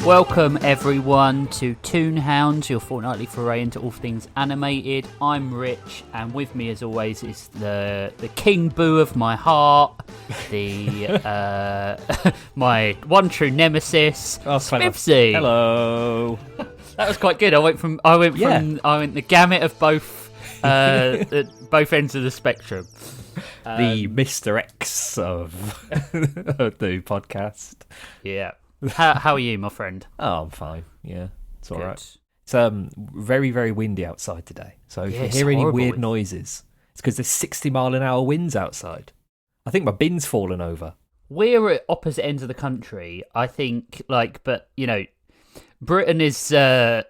Welcome everyone to Toonhounds, your fortnightly foray into all things animated. I'm Rich, and with me as always is the King Boo of my heart, the my one true nemesis, Spivsy. Hello. That was quite good. I went the gamut of both both ends of the spectrum. The Mr. X of the podcast. Yeah. How are you, my friend? Oh, I'm fine. Yeah, it's all Good. right. It's very, very windy outside today. So if you hear any weird noises, it's because there's 60-mile-an-hour winds outside. I think my bin's fallen over. We're at opposite ends of the country, I think. But you know, Britain is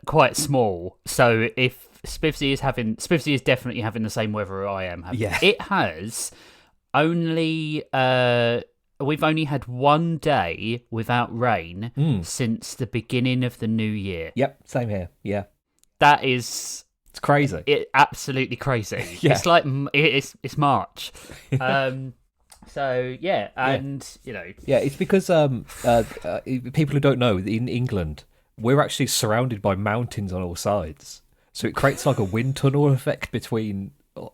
quite small. So if Spivsy is definitely having the same weather I am having. Yeah. It has only. We've only had one day without rain since the beginning of the new year. Yep, same here. Yeah, that is. It's crazy. Absolutely crazy. Yeah. It's like it's March. So yeah, and you know, yeah, it's because people who don't know, in England, we're actually surrounded by mountains on all sides, so it creates like a wind tunnel effect between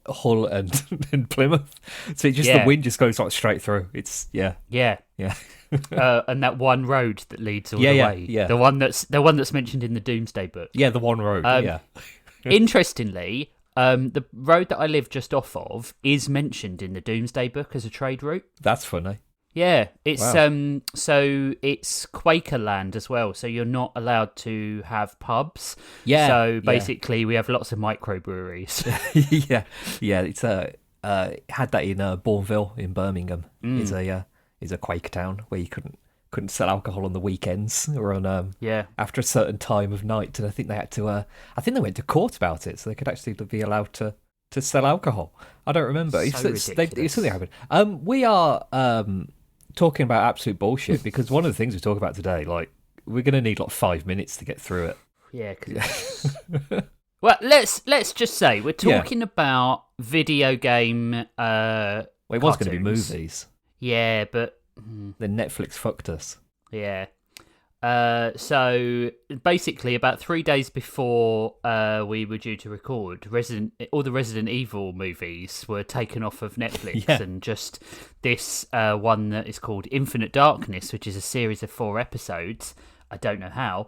Hull and Plymouth. So the wind just goes like straight through. It's yeah. And that one road that leads all the way. Yeah. The one that's mentioned in the Doomsday Book. Yeah, the one road. Interestingly, the road that I live just off of is mentioned in the Doomsday Book as a trade route. That's funny. Yeah, it's so it's Quaker land as well. So you're not allowed to have pubs. Yeah. So basically, we have lots of microbreweries. yeah. It's had that in Bourneville in Birmingham. Is a Quaker town where you couldn't sell alcohol on the weekends or on after a certain time of night. And I think they had to. I think they went to court about it, so they could actually be allowed to sell alcohol. I don't remember. It's something happened. We are talking about absolute bullshit because one of the things we talk about today, like, we're going to need like 5 minutes to get through it. Yeah. Well, let's just say we're talking about video game. It was going to be movies. Yeah, but then Netflix fucked us. Yeah. So basically, about 3 days before we were due to record, all the Resident Evil movies were taken off of Netflix, and just this one that is called Infinite Darkness, which is a series of 4 episodes. I don't know how.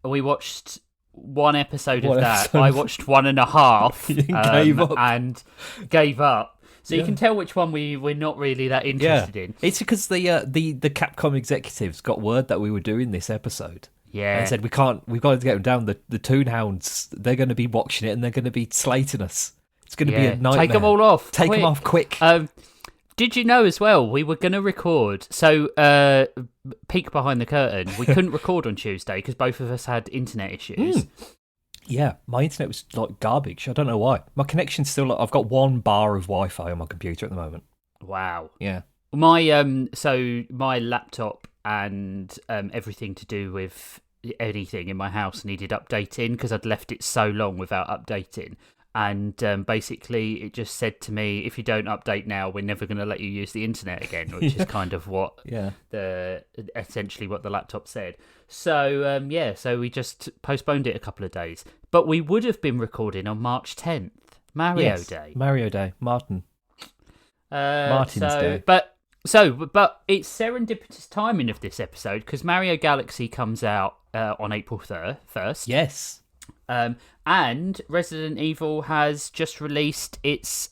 We watched one episode of that. I watched 1.5 and gave up. So you can tell which one we're not really that interested in. It's because the Capcom executives got word that we were doing this episode. Yeah. And said we've got to get them down. The Toonhounds, they're going to be watching it and they're going to be slating us. It's going to be a nightmare. Take them all off. Take them off quick. Did you know as well, we were going to record, so peek behind the curtain, we couldn't record on Tuesday because both of us had internet issues. Yeah, my internet was like garbage. I don't know why. My connection's still. I've got 1 bar of Wi-Fi on my computer at the moment. Wow. Yeah. My laptop and everything to do with anything in my house needed updating because I'd left it so long without updating. And basically, it just said to me, "If you don't update now, we're never going to let you use the internet again," which is kind of what essentially what the laptop said. So so we just postponed it a couple of days. But we would have been recording on March 10th, Mario Day. Mario Day, Martin's Day. But it's serendipitous timing of this episode because Mario Galaxy comes out on April 1st. Yes. And Resident Evil has just released its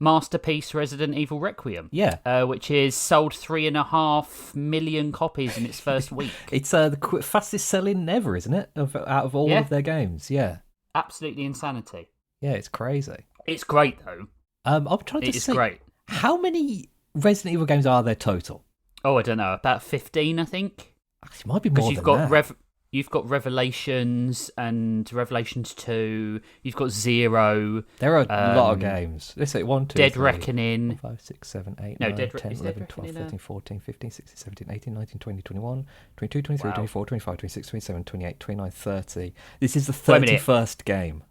masterpiece, Resident Evil Requiem. Yeah. Which is sold 3.5 million copies in its first week. It's the fastest selling ever, isn't it? Out of all of their games. Yeah. Absolutely insanity. Yeah, it's crazy. It's great though. I'm trying to see. It's great. How many Resident Evil games are there total? Oh, I don't know. About 15, I think. It might be more than that. You've got Revelations and Revelations 2. You've got Zero. There are a lot of games. Let's say 1, 2, Dead 3, Reckoning. 4, 5, 6, 7, 8, No, 9, 10, 11, 12, 13, 14, 15, 16, 17, 18, 19, 20, 21, 22, 23, 24, 25, 26, 27, 28, 29, 30. This is the 31st game.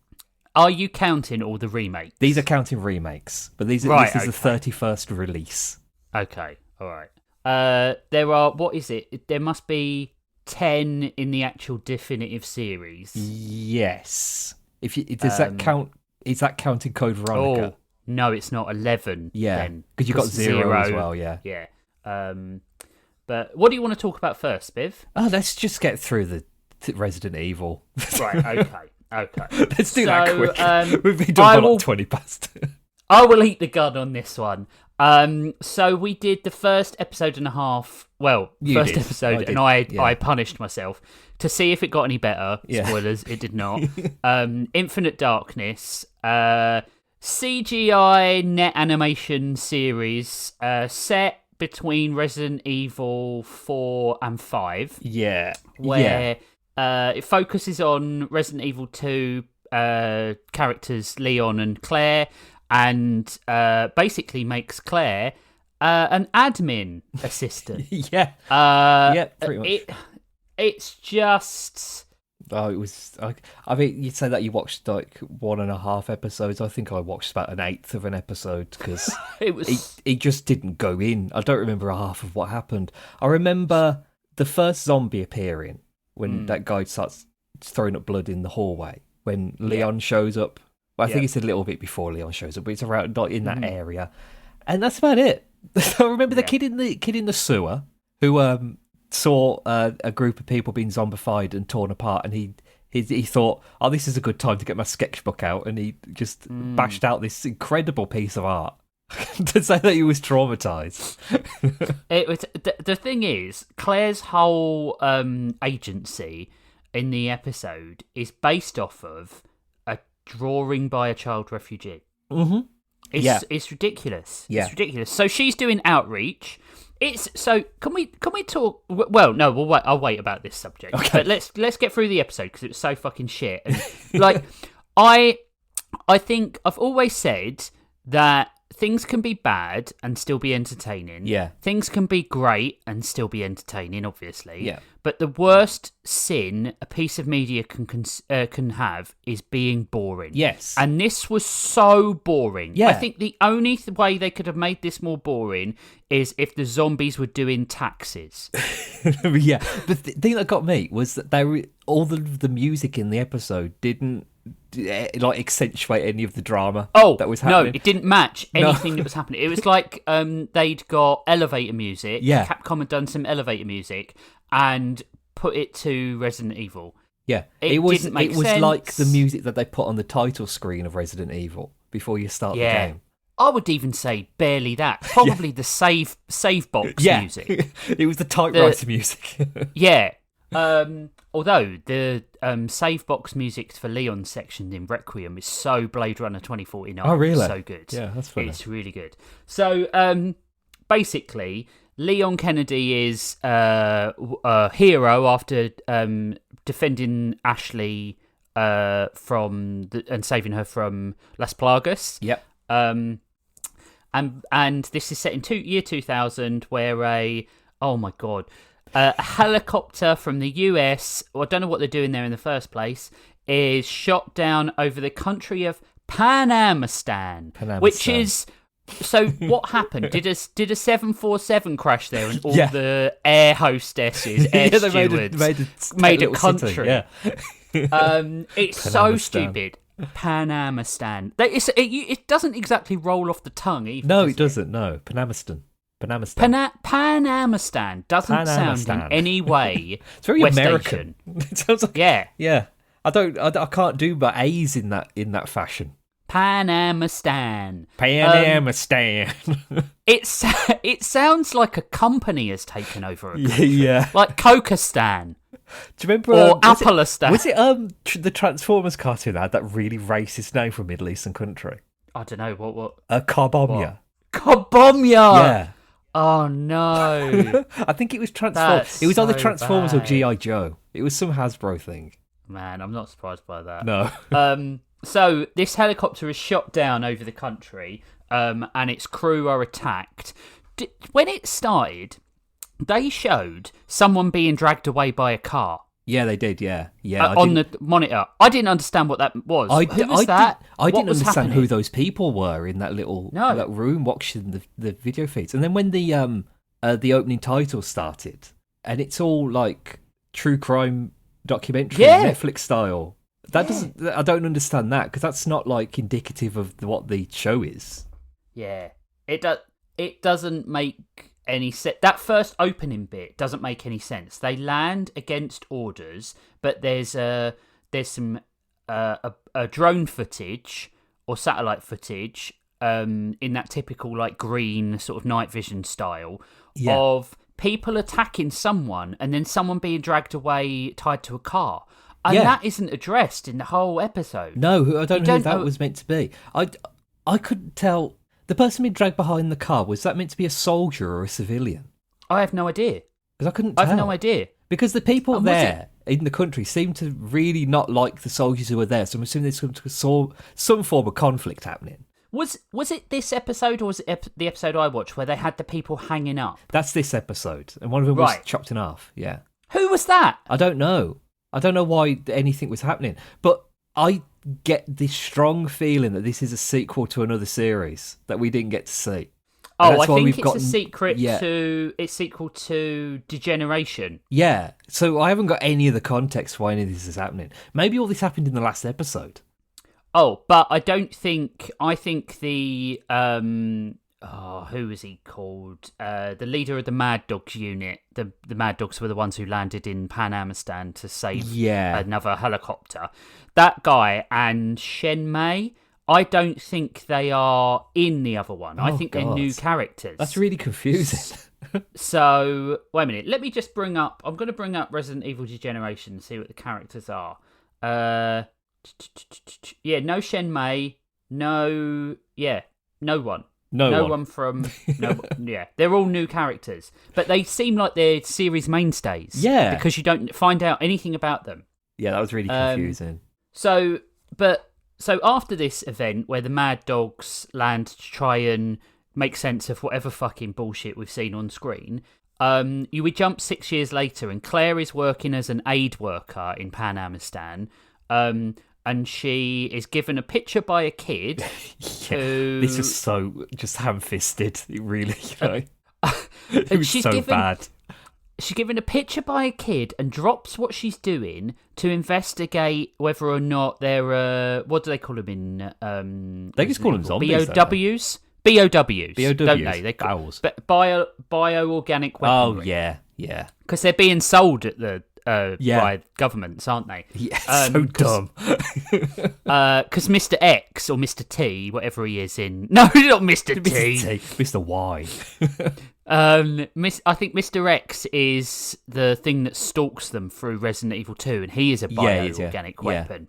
Are you counting all the remakes? These are counting remakes, but this is the 31st release. Okay, all right. There are, what is it? There must be 10 in the actual definitive series. Yes. Does that count? Is that counting Code Veronica? Oh, no, it's not 11. Yeah, because you got zero as well. Yeah. Yeah. But what do you want to talk about first, Biv? Let's just get through the Resident Evil. Right. Okay. Let's do that quick. We've been doing about 20 past. I will eat the gun on this one. So we did the first episode and a half. Well, episode, and I punished myself to see if it got any better. Yeah. Spoilers, it did not. Infinite Darkness, CGI net animation series, set between Resident Evil 4 and 5. Yeah. Where it focuses on Resident Evil 2 characters Leon and Claire, and basically makes Claire an admin assistant. Yeah. Pretty much. It's just... Oh, it was... I mean, you'd say that you watched 1.5 episodes. I think I watched about an eighth of an episode because it just didn't go in. I don't remember half of what happened. I remember the first zombie appearing when that guy starts throwing up blood in the hallway, when Leon shows up. Well, I think it's a little bit before Leon shows up, but it's around not in that area, and that's about it. I remember the kid in the sewer who saw a group of people being zombified and torn apart, and he thought, "Oh, this is a good time to get my sketchbook out," and he just bashed out this incredible piece of art to say that he was traumatized. It was the thing is, Claire's whole agency in the episode is based off of drawing by a child refugee. Mm-hmm. It's ridiculous. Yeah. It's ridiculous. So she's doing outreach. Can we talk? Well, no, we'll wait. I'll wait about this subject. Okay. But let's get through the episode because it was so fucking shit. And, like, I think I've always said that things can be bad and still be entertaining. Yeah. Things can be great and still be entertaining, obviously. Yeah. But the worst sin a piece of media can have is being boring. Yes. And this was so boring. Yeah. I think the only way they could have made this more boring is if the zombies were doing taxes. Yeah. The thing that got me was that all the music in the episode didn't accentuate any of the drama that was happening. No, it didn't match anything that was happening. It was like they'd got elevator music. Yeah. Capcom had done some elevator music and put it to Resident Evil. Yeah. It was like the music that they put on the title screen of Resident Evil before you start the game. I would even say barely that. Probably the save box music. It was the typewriter music. Yeah. Although the save box music for Leon's section in Requiem is so Blade Runner 2049. Oh, really? So good. Yeah, that's funny. It's really good. So basically, Leon Kennedy is a hero after defending Ashley and saving her from Las Plagas. Yep. And this is set in year 2000, where a helicopter from the US, I don't know what they're doing there in the first place, is shot down over the country of Panamistan. Which is... So what happened? Did a 747 crash there, and all the air hostesses, stewards, made a country? City, yeah. It's so stupid. Panamistan. It doesn't exactly roll off the tongue either. No, it doesn't. No, Panamistan. Panamistan doesn't sound in any way. It's very West American. Asian. It sounds like yeah. I can't do my A's in that fashion. Panamistan. It sounds like a company has taken over a country. Yeah. Like Kokistan. Do you remember? Or Apollistan. Was it the Transformers cartoon that had that really racist name for a Middle Eastern country? I don't know what. Carbomia. Carbomia. Yeah. Oh no. I think it was Transformers. It was either Transformers bad. or G.I. Joe. It was some Hasbro thing. Man, I'm not surprised by that. No. So this helicopter is shot down over the country, and its crew are attacked. When it started, they showed someone being dragged away by a car. Yeah, they did. Yeah. On the monitor, I didn't understand what that was. Who was that? I didn't understand who those people were in that little that room watching the video feeds. And then when the the opening title started, and it's all like true crime documentary, Netflix style. That doesn't. I don't understand that, because that's not like indicative of what the show is. Yeah, it doesn't make any sense. That first opening bit doesn't make any sense. They land against orders, but there's some drone footage or satellite footage in that typical like green sort of night vision style of people attacking someone and then someone being dragged away tied to a car. And that isn't addressed in the whole episode. No, I don't know who that was meant to be. I couldn't tell. The person being dragged behind the car, was that meant to be a soldier or a civilian? I have no idea. Because I couldn't tell. I have no idea. Because the people there in the country seem to really not like the soldiers who were there, so I'm assuming there's some form of conflict happening. Was it this episode, or was it the episode I watched where they had the people hanging up? That's this episode, and one of them was chopped in half, yeah. Who was that? I don't know. I don't know why anything was happening, but I get this strong feeling that this is a sequel to another series that we didn't get to see. Oh, I think it's a sequel to Degeneration. Yeah, so I haven't got any of the context why any of this is happening. Maybe all this happened in the last episode. Oh, but I think the who was he called? The leader of the Mad Dogs unit. The Mad Dogs were the ones who landed in Panamistan to save another helicopter. That guy and Shen Mei, I don't think they are in the other one. I think they're new characters. That's really confusing. So, wait a minute. Let me just I'm going to bring up Resident Evil Degeneration and see what the characters are. No Shen Mei. No one. No one from... they're all new characters. But they seem like they're series mainstays. Yeah. Because you don't find out anything about them. Yeah, that was really confusing. So after this event where the Mad Dogs land to try and make sense of whatever fucking bullshit we've seen on screen, we jump 6 years later and Claire is working as an aid worker in Panamistan. And she is given a picture by a kid who... This was so just ham-fisted, really. It was so bad. She's given a picture by a kid and drops what she's doing to investigate whether or not they're... what do they call them in... they just call them zombies, BOWs? BOWs, don't they? They Owls. Bio-organic weaponry. Oh, yeah. Because they're being sold at the... by governments, aren't they? Yeah, so dumb. Because Mr. X or Mr. T, whatever he is in... No, not Mr. T. Mr. Y. I think Mr. X is the thing that stalks them through Resident Evil 2, and he is a bio-organic weapon.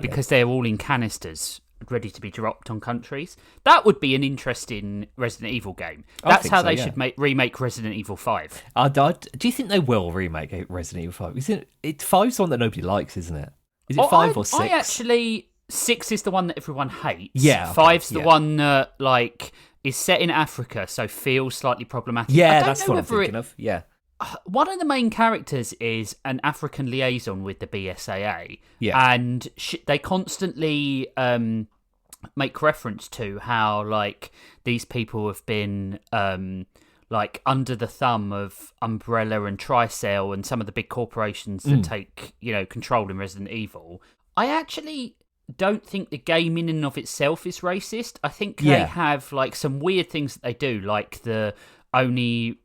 Because they're all in canisters, ready to be dropped on countries. That would be an interesting Resident Evil game. That's how they should remake Resident Evil 5. Do you think they will remake Resident Evil 5? It's 5's the one that nobody likes, isn't it? Is it 5 or 6? 6 is the one that everyone hates. Yeah. 5's the one that is set in Africa, so feels slightly problematic. Yeah, that's what I'm thinking of. Yeah. One of the main characters is an African liaison with the BSAA. Yeah. And they constantly make reference to how, these people have been, under the thumb of Umbrella and Tricell and some of the big corporations that take, control in Resident Evil. I actually don't think the game in and of itself is racist. I think they have, some weird things that they do, like the only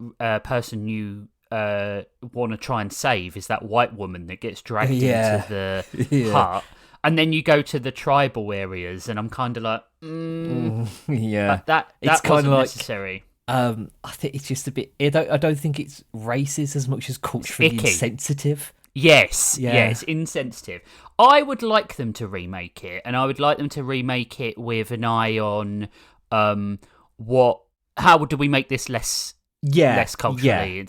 person you want to try and save is that white woman that gets dragged into the hut. And then you go to the tribal areas, and I'm kind of like, that wasn't necessary. I think it's just a bit... I don't think it's racist as much as culturally insensitive. Yes, insensitive. I would like them to remake it, and I would like them to remake it with an eye on how do we make this less culturally...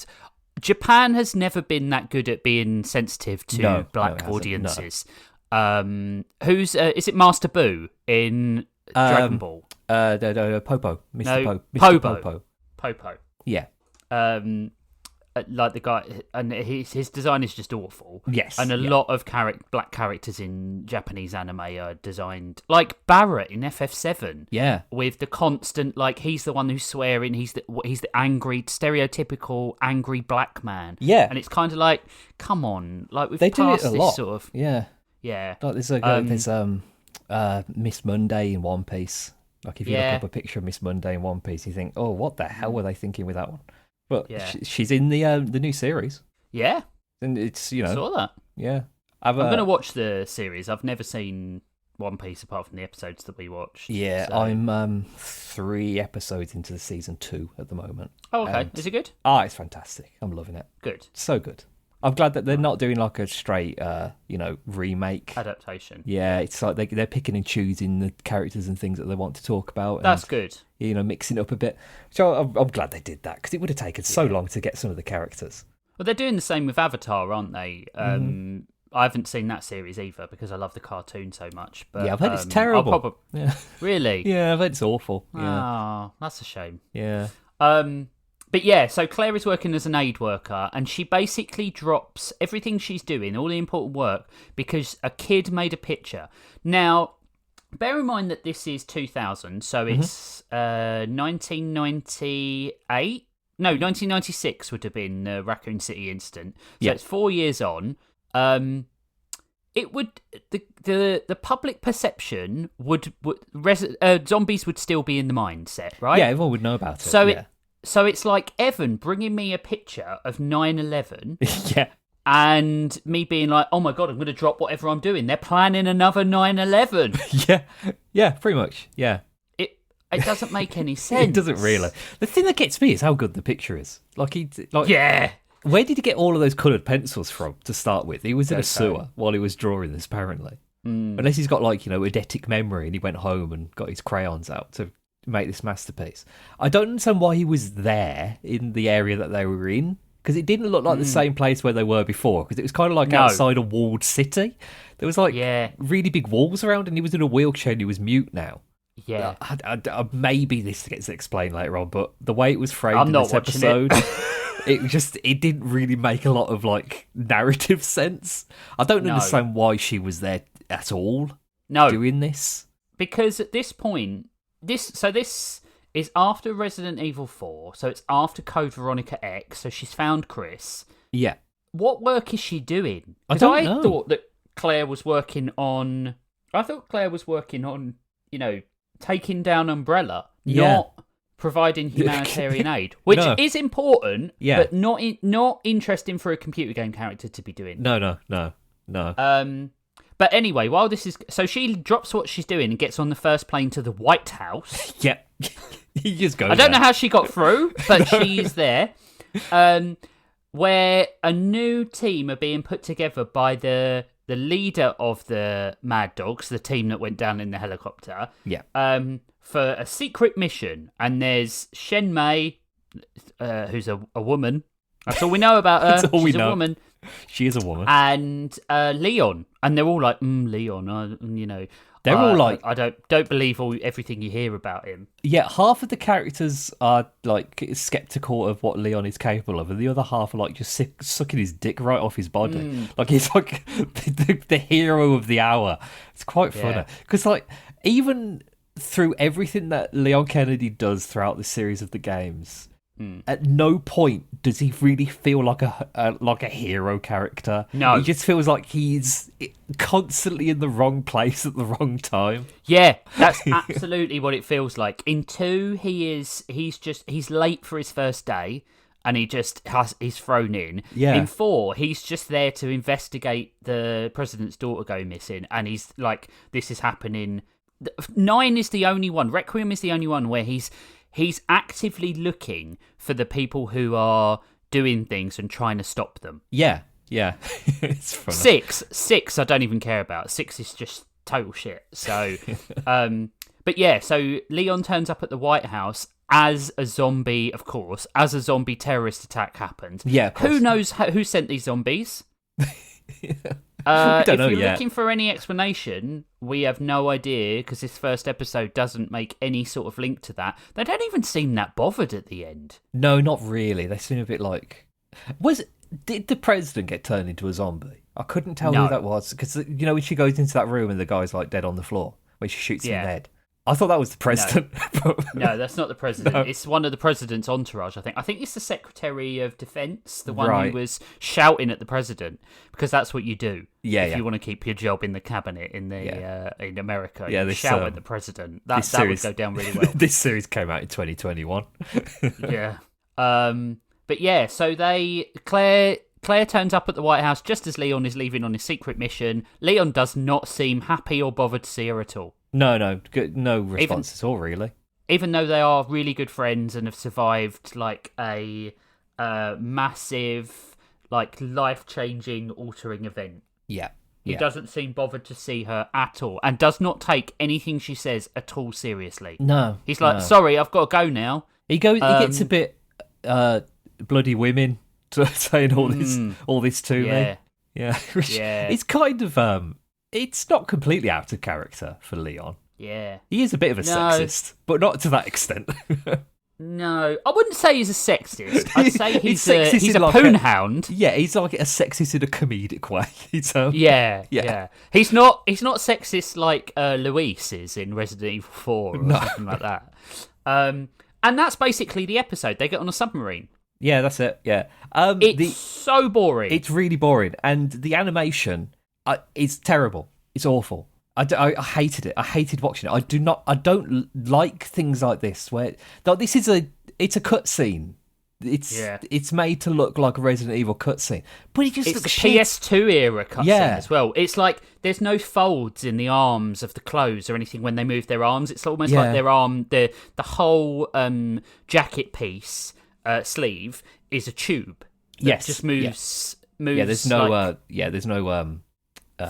Japan has never been that good at being sensitive to black audiences. No. Is it Master Boo in Dragon Ball? Popo. Mr. Popo. Popo. Popo. Yeah. like the guy, and his design is just awful. Yes, and a lot of black characters in Japanese anime are designed like Barrett in FF7. Yeah, with the constant he's the one who's swearing. He's the angry, stereotypical angry black man. Yeah, and it's kind of like, come on, like they do it a lot. Sort of. Yeah. Like there's Miss Monday in One Piece. Like if you look up a picture of Miss Monday in One Piece, you think, oh, what the hell were they thinking with that one? But she's in the new series. Yeah, and it's I saw that. Yeah, I'm gonna watch the series. I've never seen One Piece apart from the episodes that we watched. Yeah, so. I'm 3 episodes into the season 2 at the moment. Oh, okay. Is it good? It's fantastic. I'm loving it. Good. So good. I'm glad that they're not doing like a straight, remake adaptation. Yeah, it's like they're picking and choosing the characters and things that they want to talk about. That's good. Mixing it up a bit. So I'm glad they did that because it would have taken so long to get some of the characters. Well, they're doing the same with Avatar, aren't they? I haven't seen that series either because I love the cartoon so much. But I've heard it's terrible. Really? Yeah, I've heard it's awful. Oh, that's a shame. Yeah. But yeah, so Claire is working as an aid worker, and she basically drops everything she's doing, all the important work, because a kid made a picture. Now, bear in mind that this is 2000, so it's 1998. No, 1996 would have been the Raccoon City incident. So it's 4 years on. It would the public perception would zombies would still be in the mindset, right? Yeah, everyone would know about it. So it's like Evan bringing me a picture of 9/11. Yeah. And me being like, oh my God, I'm going to drop whatever I'm doing. They're planning another 9/11. Yeah. Yeah, pretty much. Yeah. It doesn't make any sense. It doesn't really. The thing that gets me is how good the picture is. Yeah. Where did he get all of those coloured pencils from to start with? He was in a sewer while he was drawing this, apparently. Unless he's got eidetic memory and he went home and got his crayons out to make this masterpiece. I don't understand why he was there in the area that they were in, because it didn't look like the same place where they were before, because it was kind of like outside a walled city. There was really big walls around, and he was in a wheelchair and he was mute now. Yeah. Maybe this gets explained later on, but the way it was framed in this episode... it didn't really make a lot of narrative sense. I don't understand why she was there at all. Doing this, because at this point, this is after Resident Evil 4, so it's after Code Veronica X. So she's found Chris. Yeah. What work is she doing? I don't know. Thought that Claire was working on. Taking down Umbrella, not providing humanitarian aid, which is important, but not interesting for a computer game character to be doing. No. But anyway, while this is... So she drops what she's doing and gets on the first plane to the White House. Yeah. He just goes I don't know how she got through, but she's there. Where a new team are being put together by the leader of the Mad Dogs, the team that went down in the helicopter. Yeah. For a secret mission, and there's Shen Mei, who's a woman. That's all we know about her. She's a woman. She is a woman. And Leon, and they're all like, Leon. They're all like, I don't believe everything you hear about him. Yeah, half of the characters are skeptical of what Leon is capable of, and the other half are just sucking his dick right off his body. He's like the hero of the hour. It's quite funny because even through everything that Leon Kennedy does throughout the series of the games, at no point does he really feel like a hero character. No, he just feels like he's constantly in the wrong place at the wrong time. Yeah, that's absolutely what it feels like. In 2, he's late for his first day, and he's thrown in. Yeah. In 4, he's just there to investigate the president's daughter going missing, and he's like, this is happening. 9 is the only one. Requiem is the only one where he's actively looking for the people who are doing things and trying to stop them. Yeah. It's funny. 6 I don't even care about. 6 is just total shit. So, but yeah, so Leon turns up at the White House as a zombie, of course, as a zombie terrorist attack happens. Yeah, who knows who sent these zombies? If you're looking for any explanation, we have no idea, because this first episode doesn't make any sort of link to that. They don't even seem that bothered at the end. No, not really. They seem a bit Did the president get turned into a zombie? I couldn't tell No. who that was because when she goes into that room and the guy's like dead on the floor when she shoots him in the head. I thought that was the president. No, that's not the president. No. It's one of the president's entourage, I think. I think it's the Secretary of Defense, the one who was shouting at the president, because that's what you do. If you want to keep your job in the cabinet in America. You shout at the president. That would go down really well. This series came out in 2021. Yeah. But yeah, so Claire turns up at the White House just as Leon is leaving on his secret mission. Leon does not seem happy or bothered to see her at all. No response at all, really. Even though they are really good friends and have survived like a massive, like life-changing, altering event. Yeah. He doesn't seem bothered to see her at all, and does not take anything she says at all seriously. No, he's like, "Sorry, I've got to go now." He gets a bit bloody women saying all this to me. Yeah. It's kind of it's not completely out of character for Leon. Yeah. He is a bit of a sexist, but not to that extent. No, I wouldn't say he's a sexist. I'd say he's a like poon hound. Yeah, he's like a sexist in a comedic way. Yeah. He's not sexist like Luis is in Resident Evil 4 or something like that. And that's basically the episode. They get on a submarine. Yeah, that's it. Yeah. It's so boring. It's really boring. And the animation is terrible. It's awful. I hated it. I hated watching it. I don't like things like this where it's a cutscene. It's made to look like a Resident Evil cutscene, but it just it's looks a shit. PS2 era cutscene as well. It's like there's no folds in the arms of the clothes or anything when they move their arms. It's almost like their arm, the whole jacket piece sleeve is a tube. That just moves. Yeah, there's no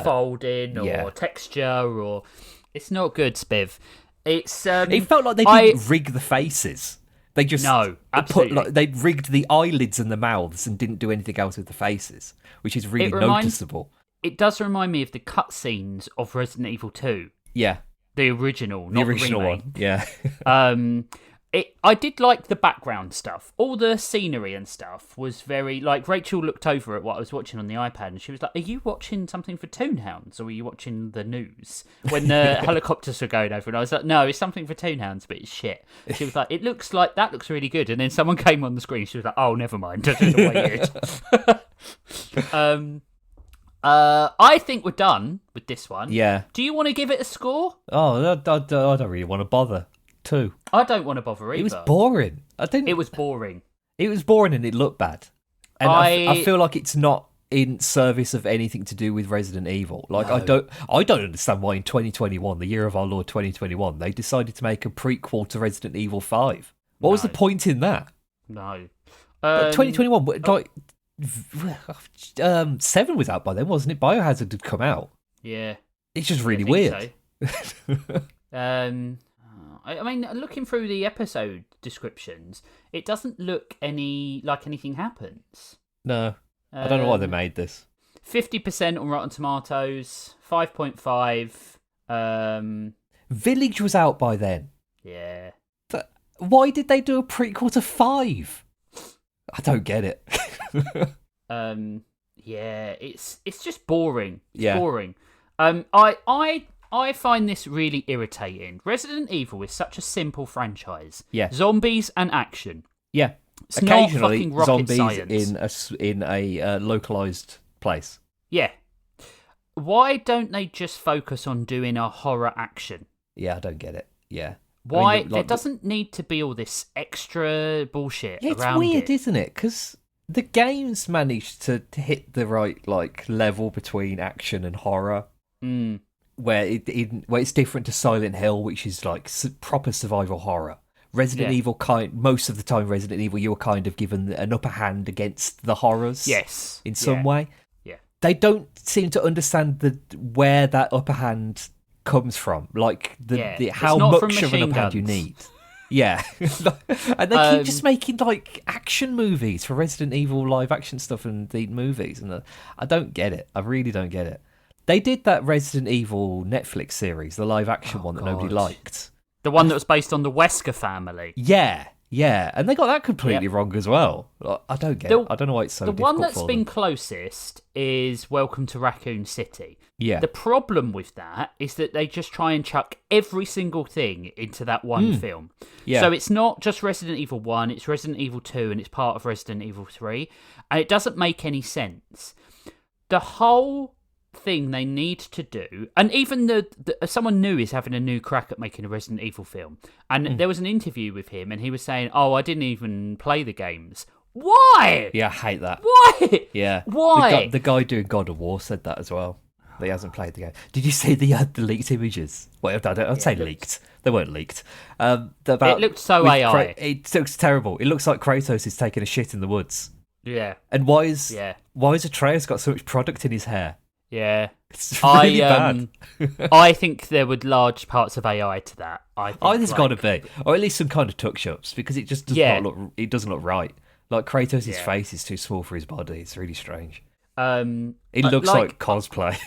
folding or texture or it's not good, Spiv. It's it felt like they didn't rig the faces. They just they rigged the eyelids and the mouths and didn't do anything else with the faces, which is really noticeable. It does remind me of the cutscenes of Resident Evil 2. Yeah. The original, not the remake. One. Yeah. I did like the background stuff. All the scenery and stuff was very... Like, Rachel looked over at what I was watching on the iPad and she was like, are you watching something for Toonhounds or are you watching the news? When the helicopters were going over and I was like, no, it's something for Toonhounds, but it's shit. She was like, that looks really good. And then someone came on the screen. She was like, oh, never mind. I don't know what you I think we're done with this one. Yeah. Do you want to give it a score? Oh, I don't really want to bother. Too. I don't want to bother either. It was boring. It was boring. It was boring and it looked bad. And I feel like it's not in service of anything to do with Resident Evil. Like no. I don't understand why in 2021, the year of our Lord 2021, they decided to make a prequel to Resident Evil 5. What was the point in that? No. 2021, like 7 was out by then, wasn't it? Biohazard had come out. Yeah. It's just really weird. So. I mean, looking through the episode descriptions, it doesn't look like anything happens. No. I don't know why they made this. 50% on Rotten Tomatoes, 5.5. Village was out by then. Yeah. Why did they do a prequel to 5? I don't get it. Yeah, it's just boring. It's boring. I find this really irritating. Resident Evil is such a simple franchise. Yeah. Zombies and action. Yeah. It's occasionally not fucking rocket zombies science. in a localized place. Yeah. Why don't they just focus on doing a horror action? Yeah, I don't get it. Yeah. Why? I mean, there doesn't need to be all this extra bullshit around it. It's weird, isn't it? Because the games managed to hit the right level between action and horror. Mm. Where it's different to Silent Hill, which is like proper survival horror. Resident Evil, most of the time, Resident Evil, you were kind of given an upper hand against the horrors. Yes, in some way. Yeah, they don't seem to understand where that upper hand comes from, like how much of an upper hand you need. Yeah, and they keep just making action movies for Resident Evil live action stuff and the movies, and I don't get it. I really don't get it. They did that Resident Evil Netflix series, the live-action one that nobody liked. The one that was based on the Wesker family. Yeah. Yeah, and they got that completely wrong as well. I don't get it. I don't know why it's so difficult. The one that's been closest is Welcome to Raccoon City. Yeah. The problem with that is that they just try and chuck every single thing into that one film. Yeah. So it's not just Resident Evil 1, it's Resident Evil 2, and it's part of Resident Evil 3. And it doesn't make any sense. The whole thing they need to do, and even someone new is having a new crack at making a Resident Evil film, and there was an interview with him and he was saying, I didn't even play the games. Why? Yeah, I hate that. Why? Yeah. Why? The guy doing God of War said that as well. He hasn't played the game. Did you see the leaked images? Well, I'd say leaked. They weren't leaked. It looked so AI. It looks terrible. It looks like Kratos is taking a shit in the woods. Yeah. And why is Atreus got so much product in his hair? Yeah, it's really bad. I think there were large parts of AI to that. There's got to be, or at least some kind of touch-ups, because it just does not look. It doesn't look right. Like Kratos' face is too small for his body. It's really strange. It looks like cosplay.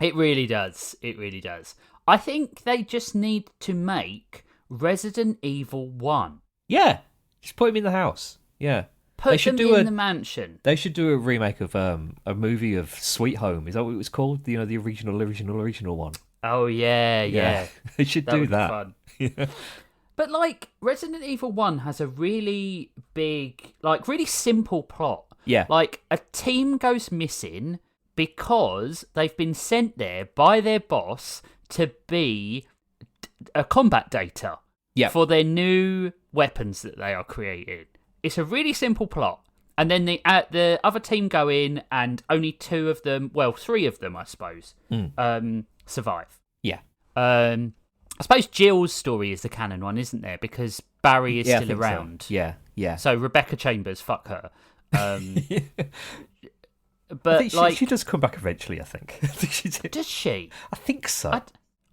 It really does. It really does. I think they just need to make Resident Evil 1. Yeah, just put him in the house. Yeah. Put them in the mansion. They should do a remake of a movie of Sweet Home. Is that what it was called? The original one. Oh yeah. They should do that. Fun. Yeah. But like Resident Evil 1 has a really big, like really simple plot. Yeah. Like a team goes missing because they've been sent there by their boss to be a combat data for their new weapons that they are creating. It's a really simple plot. And then the other team go in and only 2 of them, well, 3 of them, I suppose, survive. Yeah. I suppose Jill's story is the canon one, isn't there? Because Barry is still around. So. Yeah. So Rebecca Chambers, fuck her. But she does come back eventually, I think. Does she? I think so.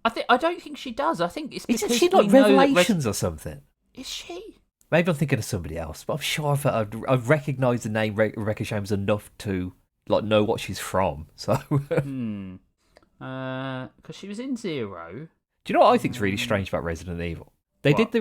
I don't think she does. I think it's because isn't she like Revelations or something? Is she? Maybe I'm thinking of somebody else, but I'm sure I've recognised the name Rebecca Chambers enough to like know what she's from. So, because she was in Zero. Do you know what I think is really strange about Resident Evil? They did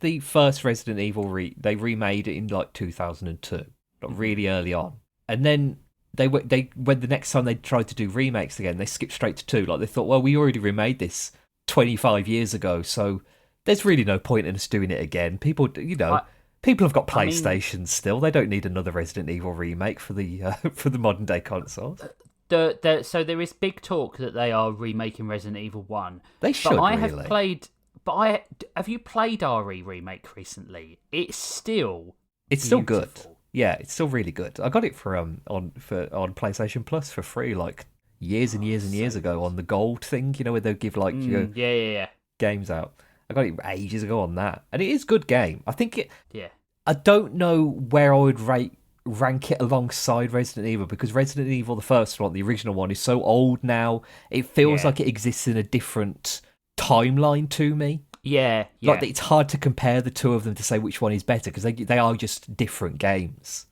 the first Resident Evil they remade it in like 2002, like really early on, and then when the next time they tried to do remakes again, they skipped straight to 2. Like they thought, well, we already remade this 25 years ago, so there's really no point in us doing it again. People, people have got PlayStations still. They don't need another Resident Evil remake for the modern day consoles. So there is big talk that they are remaking Resident Evil 1. They should. Have you played RE remake recently? It's still good. Yeah, it's still really good. I got it for on PlayStation Plus for free, like years and years and years ago on the gold thing. You know, where they give games out. I got it ages ago on that, and it is a good game. I think it. Yeah. I don't know where I would rank it alongside Resident Evil, because Resident Evil, the first one, the original one, is so old now. It feels like it exists in a different timeline to me. Yeah. Like it's hard to compare the two of them to say which one is better, because they are just different games.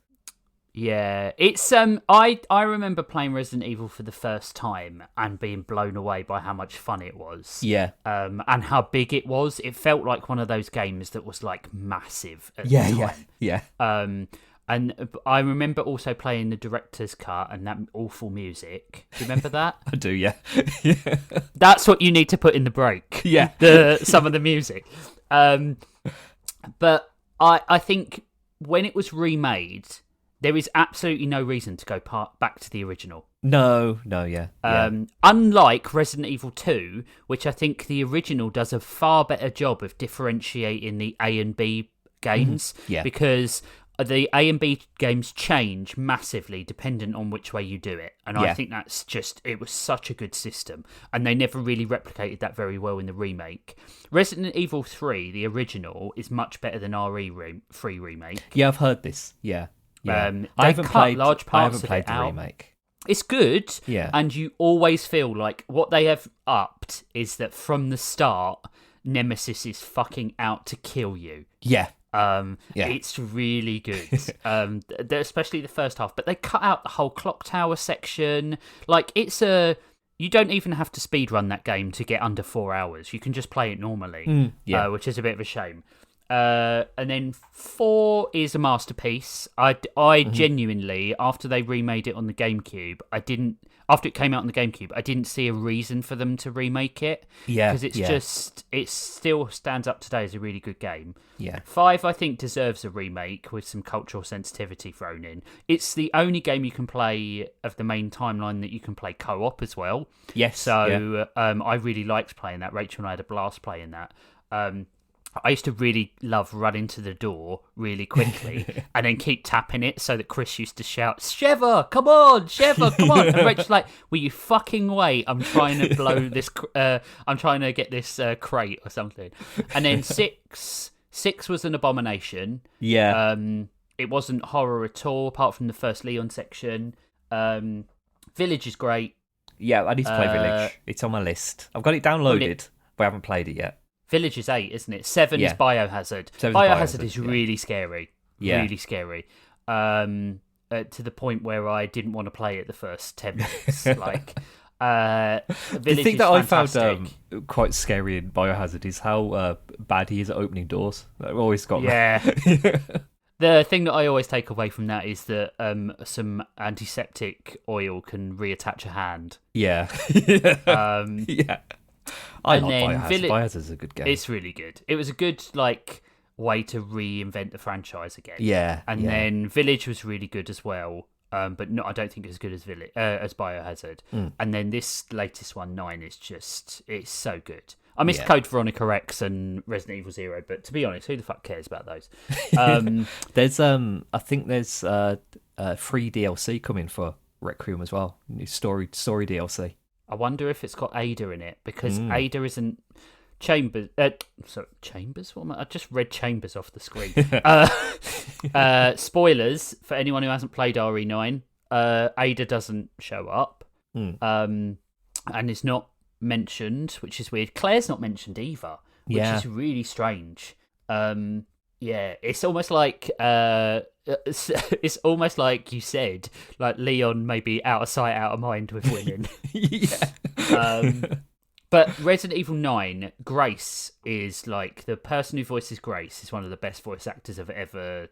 Yeah, it's I remember playing Resident Evil for the first time and being blown away by how much fun it was. Yeah. And how big it was. It felt like one of those games that was like massive at the time. Yeah. And I remember also playing the director's cut and that awful music. Do you remember that? I do, yeah. That's what you need to put in the break. Yeah. Some of the music. But I think when it was remade, there is absolutely no reason to go back to the original. No, yeah. Unlike Resident Evil 2, which I think the original does a far better job of differentiating the A and B games. Yeah. Because the A and B games change massively dependent on which way you do it. And I think that's it was such a good system. And they never really replicated that very well in the remake. Resident Evil 3, the original, is much better than RE3 remake. Yeah, I've heard this. Yeah. I haven't played the remake. It's good, yeah, and you always feel like what they have upped is that from the start, Nemesis is fucking out to kill you. Yeah. It's really good, especially the first half. But they cut out the whole clock tower section. Like you don't even have to speedrun that game to get under 4 hours. You can just play it normally, which is a bit of a shame. And then 4 is a masterpiece. I genuinely, after they remade it on the GameCube, after it came out on the GameCube, I didn't see a reason for them to remake it. Yeah. Because it still stands up today as a really good game. Yeah. 5, I think, deserves a remake with some cultural sensitivity thrown in. It's the only game you can play of the main timeline that you can play co-op as well. Yes. So I really liked playing that. Rachel and I had a blast playing that. I used to really love running to the door really quickly and then keep tapping it so that Chris used to shout, Sheva, come on, Sheva, come on. And Rachel's like, will you fucking wait? I'm trying to blow this, I'm trying to get this crate or something. And then 6 was an abomination. Yeah. It wasn't horror at all, apart from the first Leon section. Village is great. Yeah, I need to play Village. It's on my list. I've got it downloaded, but I haven't played it yet. Village is 8, isn't it? 7 is Biohazard. Biohazard is really scary. Yeah. Really scary. To the point where I didn't want to play it the first 10 minutes. Like, the thing that I found quite scary in Biohazard is how bad he is at opening doors. I've always got The thing that I always take away from that is that some antiseptic oil can reattach a hand. Yeah. Yeah. I love Biohazard. Biohazard's a good game. It's really good. It was a good way to reinvent the franchise again. Yeah. And then Village was really good as well. But no, I don't think it's as good as Biohazard. And then this latest one, 9, it's so good. I missed Code Veronica X and Resident Evil 0, but to be honest, who the fuck cares about those? There's I think there's free DLC coming for Requiem as well. New story DLC. I wonder if it's got Ada in it, because Ada isn't Chambers. Chambers? What am I just read Chambers off the screen. Spoilers for anyone who hasn't played RE9. Ada doesn't show up, and is not mentioned, which is weird. Claire's not mentioned either, which is really strange. It's almost like it's almost like you said, like Leon may be out of sight, out of mind with women. But Resident Evil 9, Grace is like the person who voices Grace is one of the best voice actors I've ever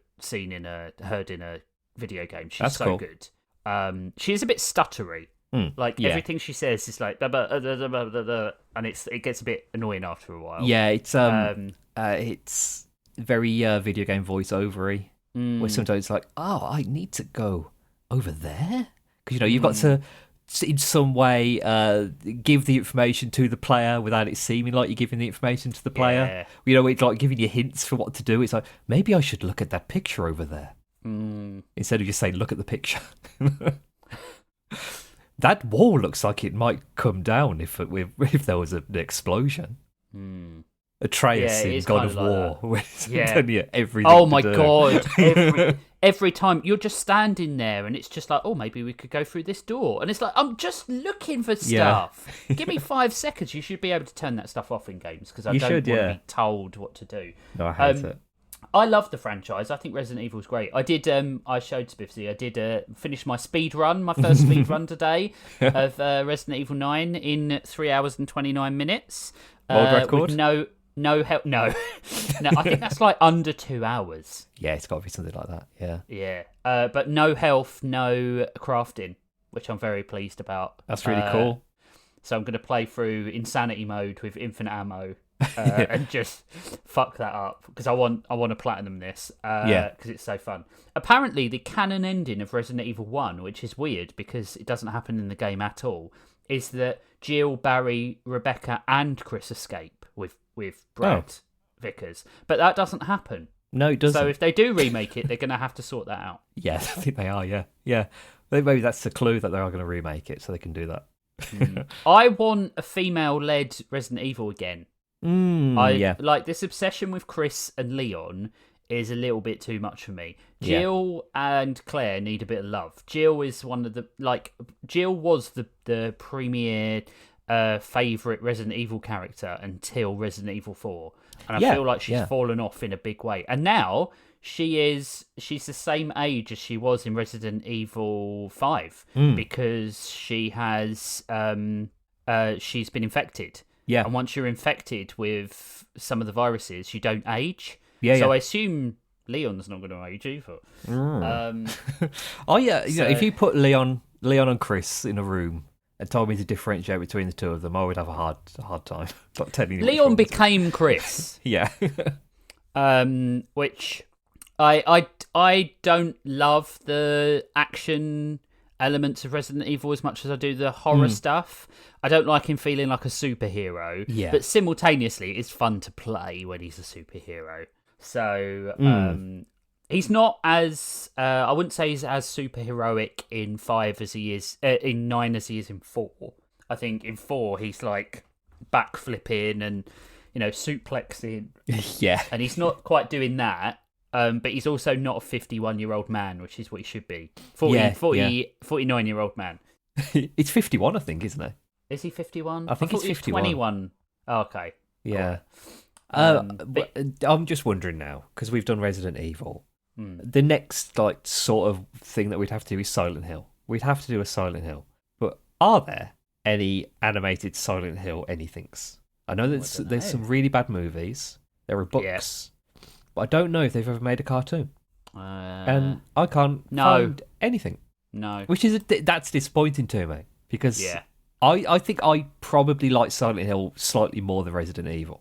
heard in a video game. She's so good. She is a bit stuttery. Everything she says is like, and it gets a bit annoying after a while. Yeah, it's very video game voice-overy, where sometimes it's like, oh, I need to go over there? Because, you've got to, in some way, give the information to the player without it seeming like you're giving the information to the player. It's like giving you hints for what to do. It's like, maybe I should look at that picture over there. Instead of just saying, look at the picture. That wall looks like it might come down if there was an explosion. Atreus in God of War. Everything. Oh my god! Every time you're just standing there, and it's just like, oh, maybe we could go through this door, and it's like, I'm just looking for stuff. Give me 5 seconds. You should be able to turn that stuff off in games, because I don't want to be told what to do. No, I hate it. I love the franchise. I think Resident Evil is great. I did. I showed Spiffsy. I did finish my speed run, my first speed run today of Resident Evil 9 in 3 hours and 29 minutes. World record? No help. No, I think that's like under 2 hours. Yeah, it's got to be something like that. Yeah. Yeah. But no health, no crafting, which I'm very pleased about. That's really cool. So I'm going to play through insanity mode with infinite ammo. And just fuck that up, because I want to platinum this because it's so fun. Apparently the canon ending of Resident Evil 1, which is weird because it doesn't happen in the game at all, is that Jill, Barry, Rebecca and Chris escape with Brad Vickers, but that doesn't happen. No, it doesn't. So if they do remake it, they're going to have to sort that out. Yeah, I think they are. Yeah. Maybe that's the clue that they are going to remake it, so they can do that. I want a female-led Resident Evil again. Like this obsession with Chris and Leon is a little bit too much for me. Jill and Claire need a bit of love. Jill is one of the Jill was the premier favorite Resident Evil character until Resident Evil 4, and I feel like she's fallen off in a big way. And now she's the same age as she was in Resident Evil 5 because she has she's been infected. Yeah. And once you're infected with some of the viruses, you don't age. Yeah, so I assume Leon's not going to age either. Oh yeah, if you put Leon and Chris in a room and told me to differentiate between the two of them, I would have a hard time. Not telling you. Leon became Chris. Yeah. Which I don't love the action elements of Resident Evil as much as I do the horror stuff. I don't like him feeling like a superhero. Yeah. But simultaneously, it's fun to play when he's a superhero. So he's not as I wouldn't say he's as superheroic in 5 as he is in 9 as he is in 4. I think in 4 he's like backflipping and suplexing. Yeah. And he's not quite doing that. But he's also not a 51-year-old man, which is what he should be. 49-year-old man. It's 51, I think, isn't it? Is he 51? I think he's 51. 21. Oh, okay. Yeah. Cool. I'm just wondering now, because we've done Resident Evil. The next sort of thing that we'd have to do is Silent Hill. We'd have to do a Silent Hill. But are there any animated Silent Hill anythings? I know that there's some really bad movies. There are books. Yeah. But I don't know if they've ever made a cartoon. And I can't find anything. No. Which is that's disappointing to me. Because I think I probably like Silent Hill slightly more than Resident Evil.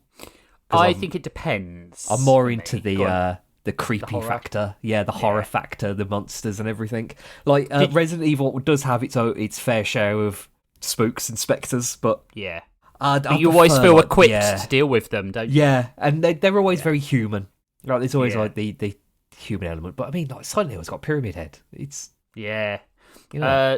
I think it depends. I'm more into the creepy factor. Yeah, the horror factor, the monsters and everything. Like, Resident Evil does have its fair share of spooks and spectres, but... Yeah. But you always feel equipped to deal with them, don't you? Yeah, and they're always very human. Right, there's always the human element, but I mean, like Silent Hill's got a pyramid head. It's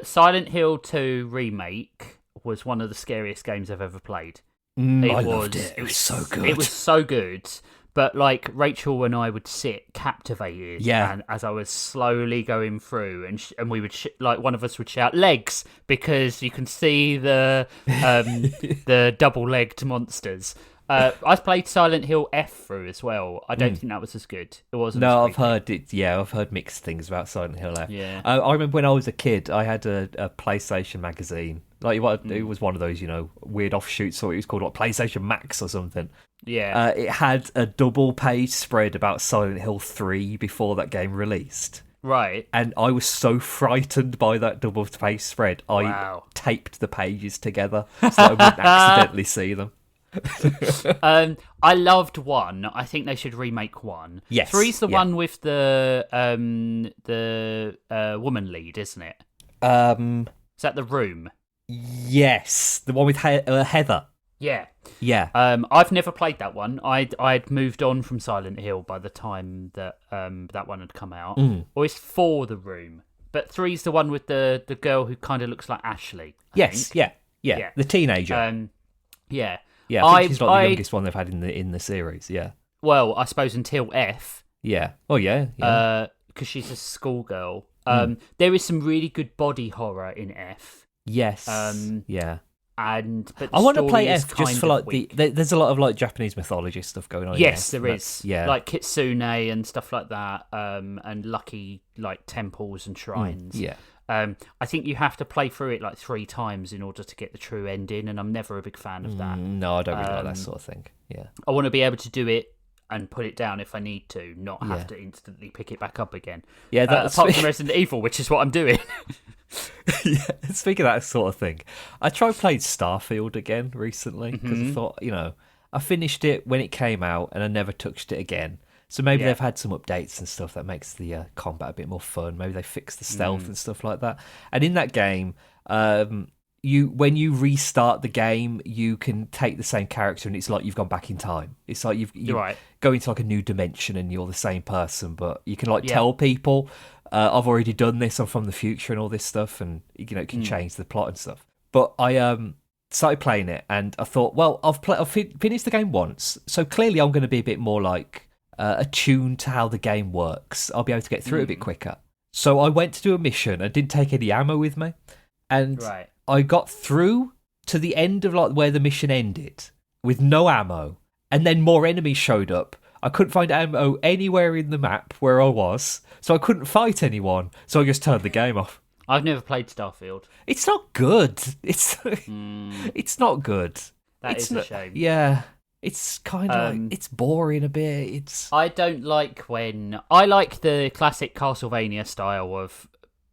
Silent Hill 2 remake was one of the scariest games I've ever played. I loved it. It was so good. It was so good, but like Rachel and I would sit captivated, and as I was slowly going through, and we would one of us would shout legs because you can see the the double-legged monsters. I've played Silent Hill F through as well. I don't think that was as good. It wasn't. No, I've heard it. Yeah, I've heard mixed things about Silent Hill F. Yeah. I remember when I was a kid, I had a PlayStation magazine. Like it was one of those, weird offshoots. Or it was called like PlayStation Max or something. Yeah. It had a double-page spread about Silent Hill 3 before that game released. Right. And I was so frightened by that double-page spread, I taped the pages together so I wouldn't accidentally see them. I loved 1. I think they should remake 1. Yes. 3's the one with the woman lead, isn't it? Is that The Room? Yes, the one with Heather. Yeah. Yeah. I've never played that one. I'd moved on from Silent Hill by the time that that one had come out. Or it's 4 The Room, but 3's the one with the girl who kind of looks like Ashley. I think. Yeah. The teenager. Yeah. Yeah, I think she's not the youngest one they've had in the series. Yeah. Well, I suppose until F. Yeah. Oh yeah. Because she's a schoolgirl. There is some really good body horror in F. Yes. Yeah. But I want to play F just for like weak. there's a lot of like Japanese mythology stuff going on. Yes, there is. Yeah. Like Kitsune and stuff like that. And lucky like temples and shrines. Yeah. I think you have to play through it like 3 times in order to get the true ending, and I'm never a big fan of that. No, I don't really like that sort of thing. Yeah, I want to be able to do it and put it down if I need to, not have to instantly pick it back up again. Yeah, apart from Resident Evil, which is what I'm doing. Yeah, speaking of that sort of thing, I tried playing Starfield again recently because I thought, I finished it when it came out and I never touched it again. So maybe they've had some updates and stuff that makes the combat a bit more fun. Maybe they fixed the stealth and stuff like that. And in that game, when you restart the game, you can take the same character and it's like you've gone back in time. It's like you go into like a new dimension and you're the same person, but you can tell people, I've already done this, I'm from the future and all this stuff, and it can change the plot and stuff. But I started playing it and I thought, well, I've finished the game once, so clearly I'm going to be a bit more like attuned to how the game works. I'll be able to get through it a bit quicker. So I went to do a mission. I didn't take any ammo with me, and I got through to the end of like where the mission ended with no ammo, and then more enemies showed up. I couldn't find ammo anywhere in the map where I was, so I couldn't fight anyone. So I just turned the game off. I've never played Starfield. It's not good. It's not good. That is a shame. Yeah. It's kind of like, it's boring a bit. I don't like when... I like the classic Castlevania style of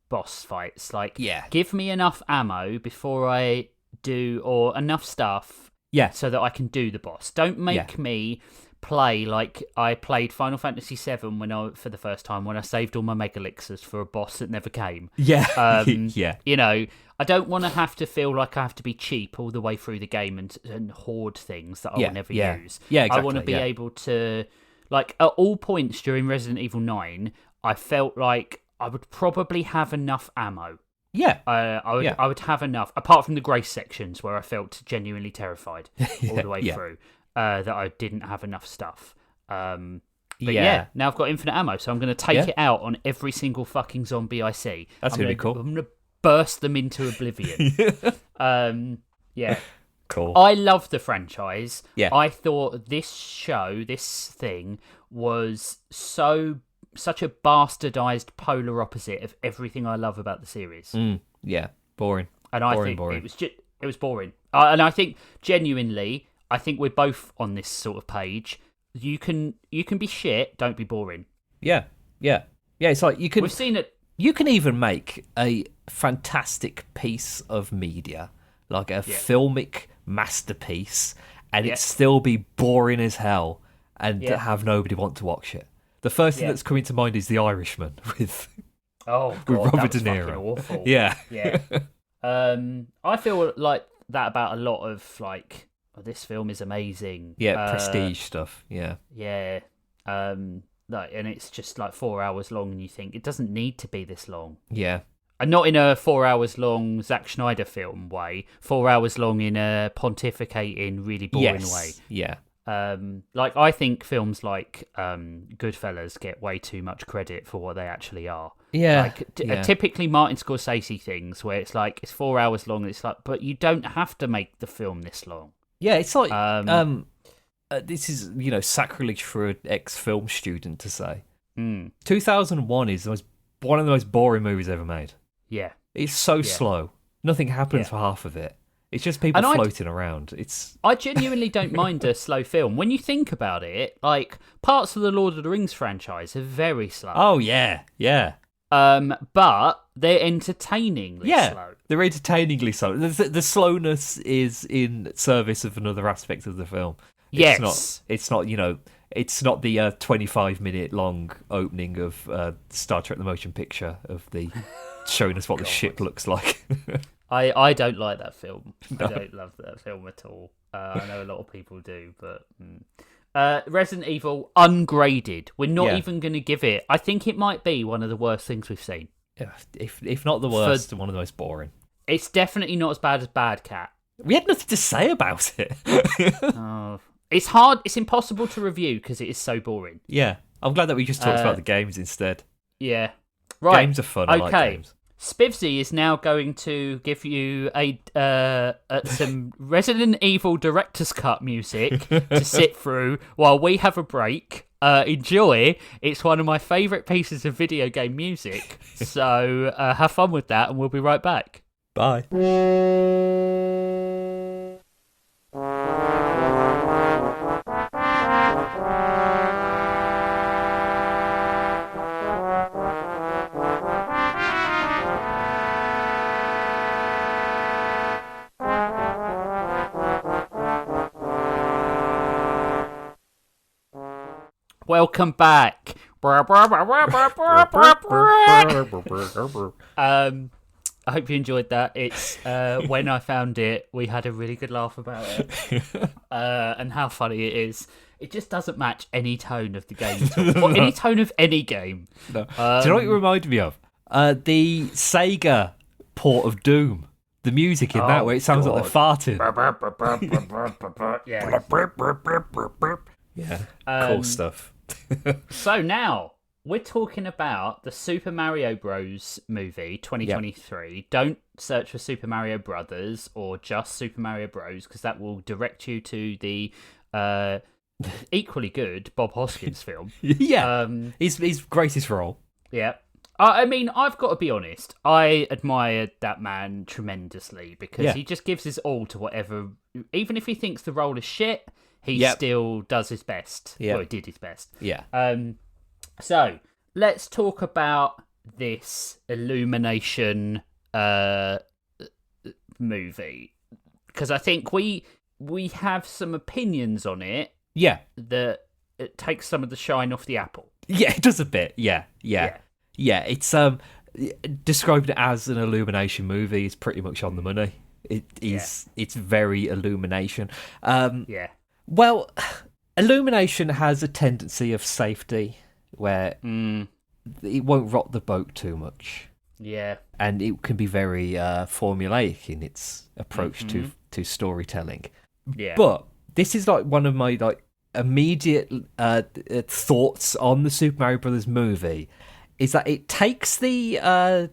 boss fights. Like, give me enough ammo before I do... or enough stuff so that I can do the boss. Don't make me play like I played Final Fantasy VII for the first time when I saved all my Mega Elixirs for a boss that never came. Yeah. You know, I don't want to have to feel like I have to be cheap all the way through the game and hoard things that I will never use. Yeah, exactly. I want to be able to... Like, at all points during Resident Evil 9, I felt like I would probably have enough ammo. Yeah. I would have enough, apart from the grace sections where I felt genuinely terrified all the way through. That I didn't have enough stuff. But now I've got infinite ammo, so I'm going to take it out on every single fucking zombie I see. That's going to be cool. I'm going to burst them into oblivion. Cool. I love the franchise. Yeah. I thought this thing, was such a bastardized polar opposite of everything I love about the series. Boring. And I think it was boring. And I think genuinely... I think we're both on this sort of page. You can be shit, don't be boring. Yeah. It's like you can. We've seen it. You can even make a fantastic piece of media, like a filmic masterpiece, and it still be boring as hell, and have nobody want to watch it. The first thing that's coming to mind is The Irishman with Robert De Niro. Awful. Yeah. I feel like that about a lot of like. This film is amazing. Prestige stuff. Yeah. And it's just like 4 hours long, and you think it doesn't need to be this long. Yeah. And not in a 4 hours long Zack Snyder film way. 4 hours long in a pontificating, really boring way. Yeah. Like I think films like Goodfellas get way too much credit for what they actually are. Yeah. Like typically Martin Scorsese things where it's like it's 4 hours long. And it's like, but you don't have to make the film this long. Yeah, it's like this is sacrilege for an ex-film student to say. 2001 is one of the most boring movies ever made. Yeah, it's so slow. Nothing happens for half of it. It's just people floating around. I genuinely don't mind a slow film. When you think about it, like parts of the Lord of the Rings franchise are very slow. Oh yeah. But they're entertainingly slow. They're entertainingly slow. The slowness is in service of another aspect of the film. Yes. It's not it's not the 25-minute long opening of Star Trek: The Motion Picture of the showing us what the ship looks like. I don't like that film. No. I don't love that film at all. I know a lot of people do, but... Resident Evil ungraded. We're not even going to give it. I think it might be one of the worst things we've seen. Yeah, if not the worst, one of the most boring. It's definitely not as bad as Bad Cat. We had nothing to say about it. It's hard. It's impossible to review because it is so boring. Yeah, I'm glad that we just talked about the games instead. Yeah, right. Games are fun. I like games. Spivsy is now going to give you some Resident Evil Director's Cut music to sit through while we have a break. Enjoy. It's one of my favourite pieces of video game music. So have fun with that, and we'll be right back. Bye. Welcome back. I hope you enjoyed that. It's when I found it, we had a really good laugh about it, and how funny it is. It just doesn't match any tone of the game at all, or any tone of any game. No. Do you know what it reminded me of? The Sega port of Doom. The music in that, where it sounds like they're farting. Yeah, cool stuff. So now we're talking about the Super Mario Bros. Movie 2023. Yep. Don't search for Super Mario Brothers or just Super Mario Bros. Because that will direct you to the equally good Bob Hoskins film. Yeah, his greatest role. Yeah. I mean, I've got to be honest. I admire that man tremendously because he just gives his all to whatever. Even if he thinks the role is shit, he still does his best. Yeah. Well, he did his best. Yeah. So let's talk about this Illumination movie, because I think we have some opinions on it. Yeah. That it takes some of the shine off the apple. Yeah, it does a bit. Yeah. It's described as an Illumination movie is pretty much on the money. It is. Yeah. It's very Illumination. Well, Illumination has a tendency of safety where it won't rock the boat too much. Yeah, and it can be very formulaic in its approach to storytelling. Yeah, but this is like one of my like immediate thoughts on the Super Mario Brothers movie is that it takes the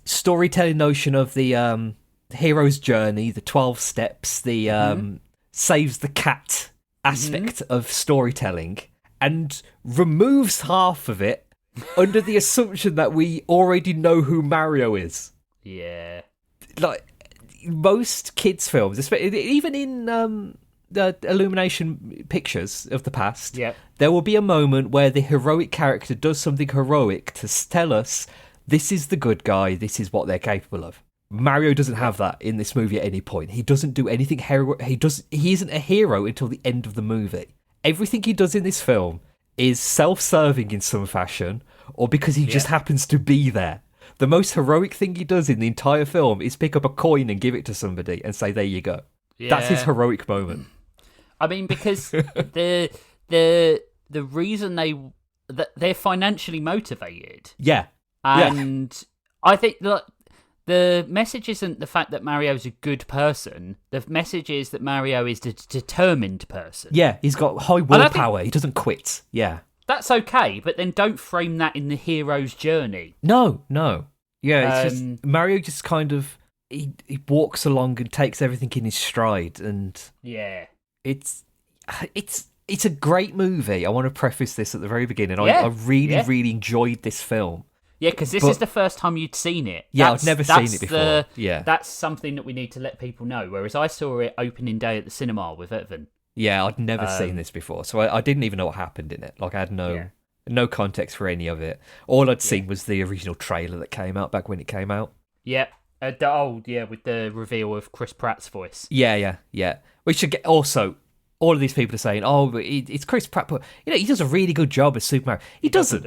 storytelling notion of the hero's journey, the 12 steps, the saves the cat aspect of storytelling, and removes half of it under the assumption that we already know who Mario is. Yeah. Like, most kids' films, even in the Illumination pictures of the past, there will be a moment where the heroic character does something heroic to tell us, this is the good guy, this is what they're capable of. Mario doesn't have that in this movie at any point. He doesn't do anything heroic. He isn't a hero until the end of the movie. Everything he does in this film is self-serving in some fashion, or because he just happens to be there. The most heroic thing he does in the entire film is pick up a coin and give it to somebody and say, there you go. Yeah. That's his heroic moment. I mean, because the reason they're financially motivated. Yeah. And I think that the message isn't the fact that Mario's a good person. The message is that Mario is a determined person. Yeah, he's got high willpower. He doesn't quit. Yeah. That's okay, but then don't frame that in the hero's journey. No. Yeah, it's just Mario just kind of he walks along and takes everything in his stride, and it's a great movie. I want to preface this at the very beginning. I really enjoyed this film. Yeah, because this is the first time you'd seen it. Yeah, I'd never seen it before. That's something that we need to let people know. Whereas I saw it opening day at the cinema with Evan. Yeah, I'd never seen this before, so I didn't even know what happened in it. Like, I had no context for any of it. All I'd seen was the original trailer that came out back when it came out. Yeah, with the reveal of Chris Pratt's voice. Yeah. Which also, all of these people are saying, "Oh, it's Chris Pratt," but he does a really good job as Super Mario. He doesn't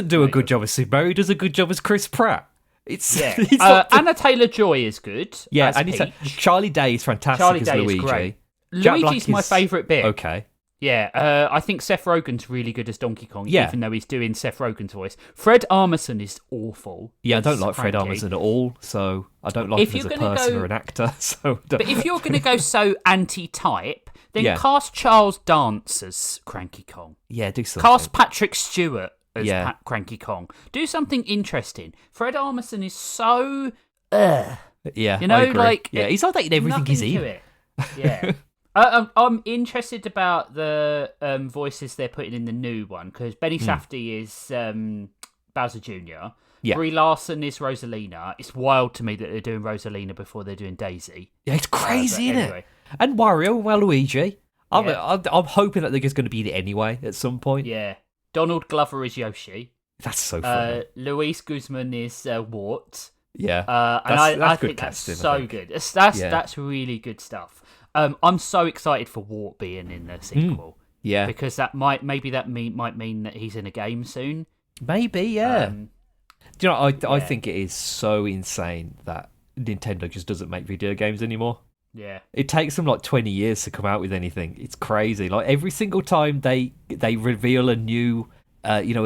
do a good job as Super Mario. He does a good job as Chris Pratt. Anna Taylor-Joy is good. Yeah, and Charlie Day is fantastic as Luigi. Great. Luigi's my favourite bit. Okay. Yeah, I think Seth Rogen's really good as Donkey Kong, even though he's doing Seth Rogen's voice. Fred Armisen is awful. Yeah, I don't like Fred Armisen at all, so I don't like him as a person or an actor. But if you're going to go so anti-type, then cast Charles Dance as Cranky Kong. Yeah, do something. Cast Patrick Stewart as Cranky Kong. Do something interesting. Fred Armisen is so... Yeah, you know, I agree. like... Yeah, he's like that in everything he's in. Yeah. I'm interested about the voices they're putting in the new one, because Benny Safdie is Bowser Jr. Brie Larson is Rosalina. It's wild to me that they're doing Rosalina before they're doing Daisy. Yeah, it's crazy, isn't it? And Wario and Waluigi. I'm hoping that they're just going to be in it anyway at some point. Yeah. Donald Glover is Yoshi. That's so funny. Luis Guzman is Wart. Yeah. And I think that's so good. That's really good stuff. I'm so excited for Wart being in the sequel. Yeah, because that might mean that he's in a game soon. Maybe, yeah. Do you know? I think it is so insane that Nintendo just doesn't make video games anymore. Yeah, it takes them like 20 years to come out with anything. It's crazy. Like, every single time they reveal a new game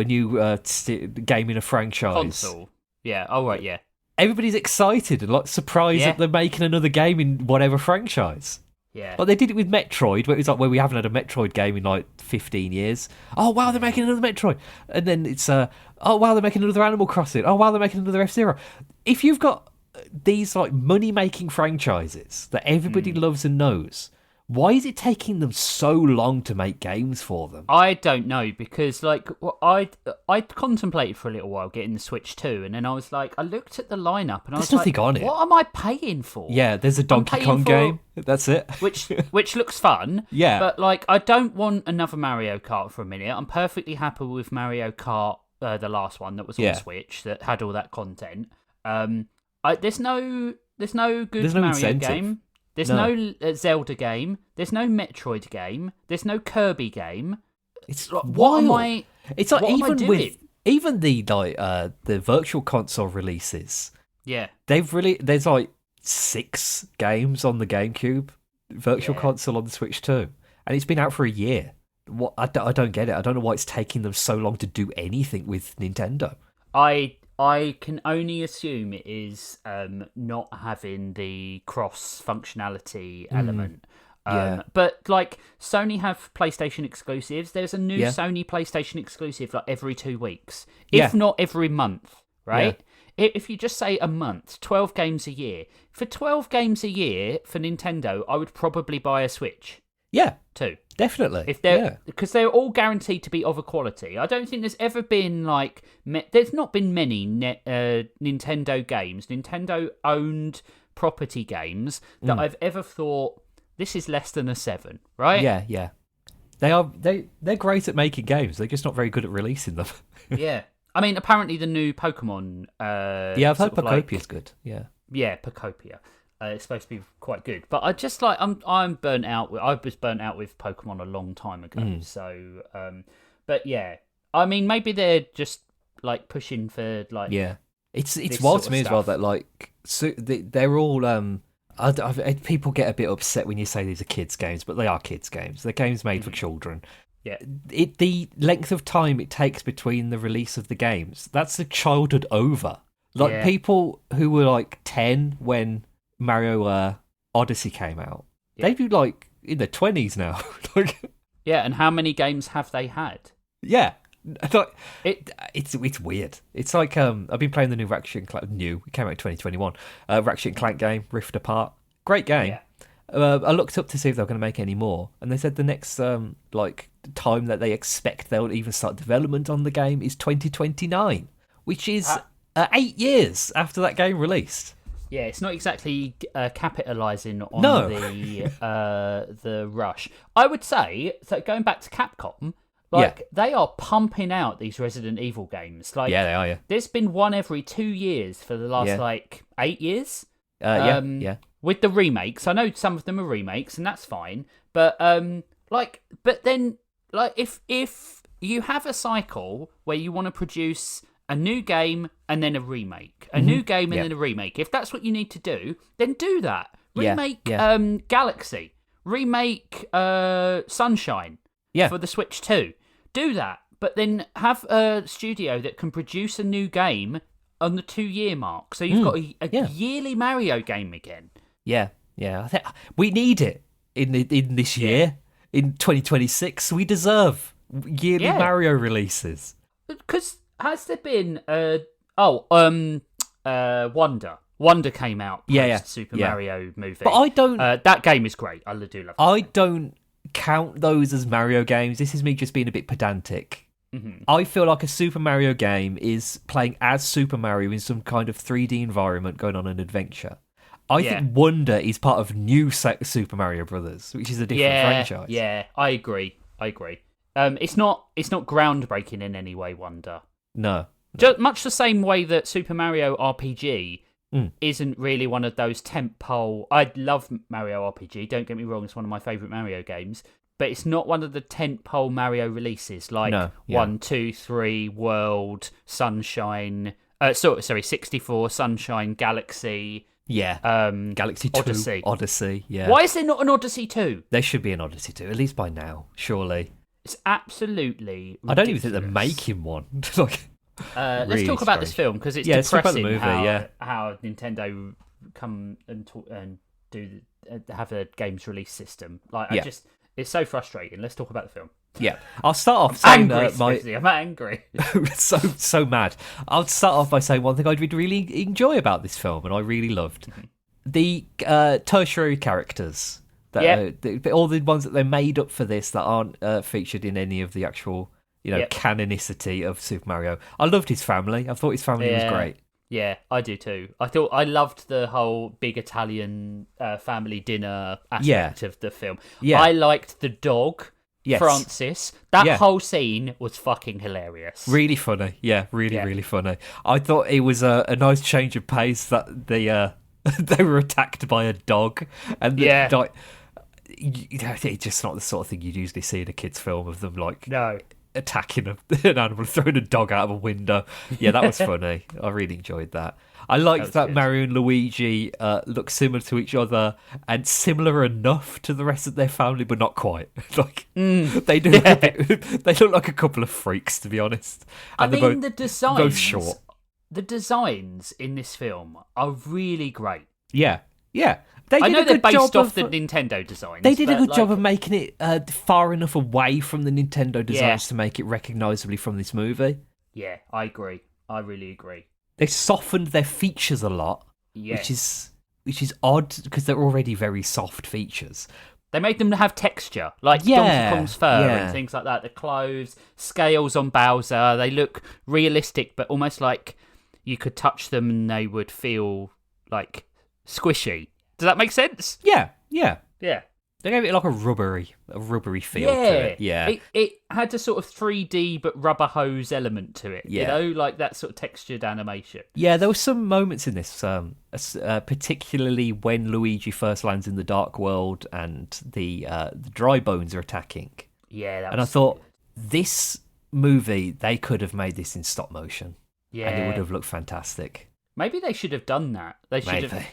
in a franchise console. Yeah. Oh right. Yeah. Everybody's excited and like surprised that they're making another game in whatever franchise. Yeah. Like they did it with Metroid, where it was like, where we haven't had a Metroid game in like 15 years. Oh, wow, they're making another Metroid. And then it's, oh, wow, they're making another Animal Crossing. Oh, wow, they're making another F-Zero. If you've got these like money-making franchises that everybody loves and knows, Why is it taking them so long to make games for them? I don't know, because I contemplated for a little while getting the Switch 2, and then I was like, I looked at the lineup and I was like, on it. What am I paying for? Yeah, there's a Donkey Kong game. That's it. which looks fun. Yeah. But I don't want another Mario Kart for a minute. I'm perfectly happy with Mario Kart, the last one that was on Switch that had all that content. There's no good Mario incentive. game. There's no Zelda game. There's no Metroid game. There's no Kirby game. It's what am I? It's like even the virtual console releases. Yeah, there's like 6 games on the GameCube, virtual console on the Switch too, and it's been out for a year. What I don't get it. I don't know why it's taking them so long to do anything with Nintendo. I can only assume it is not having the cross functionality element. But Sony have PlayStation exclusives. There's a new Sony PlayStation exclusive every 2 weeks, if not every month, right? Yeah. If you just say a month, 12 games a year. For 12 games a year for Nintendo, I would probably buy a Switch. Yeah. Too. Definitely. Because they're all guaranteed to be of a quality. I don't think there's ever been there's not been many Nintendo games, Nintendo owned property games that I've ever thought this is less than a 7, right? Yeah. They're great at making games. They're just not very good at releasing them. Yeah. I mean, apparently the new Pokemon. I've heard Pocopia's good. Yeah. Yeah, Pocopia. It's supposed to be quite good, but I just I'm burnt out. I was burnt out with Pokemon a long time ago. So, but yeah, I mean, maybe they're just pushing for It's wild to me as well that they're all people get a bit upset when you say these are kids games, but they are kids games. They're games made for children. Yeah, the length of time it takes between the release of the games, that's a childhood over. People who were 10 when Mario Odyssey came out, they'd be in their 20s now. Yeah, and how many games have they had? Yeah, it's weird. It's I've been playing the new Ratchet and Clank. It came out in 2021. Ratchet and Clank game, Rift Apart, great game. Yeah. I looked up to see if they were going to make any more, and they said the next time that they expect they'll even start development on the game is 2029, which is 8 years after that game released. Yeah, it's not exactly capitalising on the rush. I would say, so going back to Capcom, they are pumping out these Resident Evil games. They are, yeah. There's been one every 2 years for the last 8 years. With the remakes. I know some of them are remakes, and that's fine. But if you have a cycle where you want to produce a new game and then a remake, a new game and then a remake. If that's what you need to do, then do that. Remake Galaxy, remake Sunshine for the Switch 2. Do that, but then have a studio that can produce a new game on the 2-year mark. So you've got a yearly Mario game again. Yeah. I think we need it in this year, in 2026. We deserve yearly Mario releases. Because has there been Wonder? Wonder came out post Super Mario movie. But I don't... that game is great. I do love it. I don't count those as Mario games. This is me just being a bit pedantic. Mm-hmm. I feel like a Super Mario game is playing as Super Mario in some kind of 3D environment going on an adventure. I think Wonder is part of new Super Mario Brothers, which is a different franchise. Yeah, I agree. It's not groundbreaking in any way, Wonder. No. Just much the same way that Super Mario RPG isn't really one of those tentpole... I love Mario RPG, don't get me wrong, it's one of my favourite Mario games, but it's not one of the tentpole Mario releases, 1, 2, 3, World, Sunshine... 64, Sunshine, Galaxy... Yeah, Galaxy 2, Odyssey, yeah. Why is there not an Odyssey 2? There should be an Odyssey 2, at least by now, surely. It's absolutely ridiculous. I don't even think they're making one. Let's talk about this film, because it's depressing how Nintendo come and have a games release system. It's so frustrating. Let's talk about the film. Yeah, I'll start off saying I'm angry. so mad. I'll start off by saying one thing I did really enjoy about this film, and I really loved the tertiary characters. All the ones that they made up for this that aren't featured in any of the actual, canonicity of Super Mario. I loved his family. I thought his family was great. Yeah, I do too. I loved the whole big Italian family dinner aspect of the film. Yeah. I liked the dog, Francis. That whole scene was fucking hilarious. Really funny. Yeah, really funny. I thought it was a nice change of pace that they were attacked by a dog. And it's just not the sort of thing you'd usually see in a kid's film of them attacking an animal, throwing a dog out of a window. Yeah, that was funny. I really enjoyed that. I liked that Mario and Luigi look similar to each other and similar enough to the rest of their family, but not quite. They do. They look like a couple of freaks, to be honest. And the designs, both short. The designs in this film are really great. Yeah. I know they're based off the Nintendo designs. They did a good job of making it far enough away from the Nintendo designs to make it recognisably from this movie. Yeah, I agree. I really agree. They softened their features a lot, which is odd because they're already very soft features. They made them have texture, like Donkey Kong's fur and things like that. The clothes, scales on Bowser, they look realistic, but almost like you could touch them and they would feel like squishy. Does that make sense? Yeah. They gave it like a rubbery feel to it. Yeah. It had a sort of 3D but rubber hose element to it. Yeah. Like that sort of textured animation. Yeah, there were some moments in this, particularly when Luigi first lands in the Dark World and the dry bones are attacking. Yeah, I thought this movie, they could have made this in stop motion. Yeah. And it would have looked fantastic. Maybe they should have done that. They should have.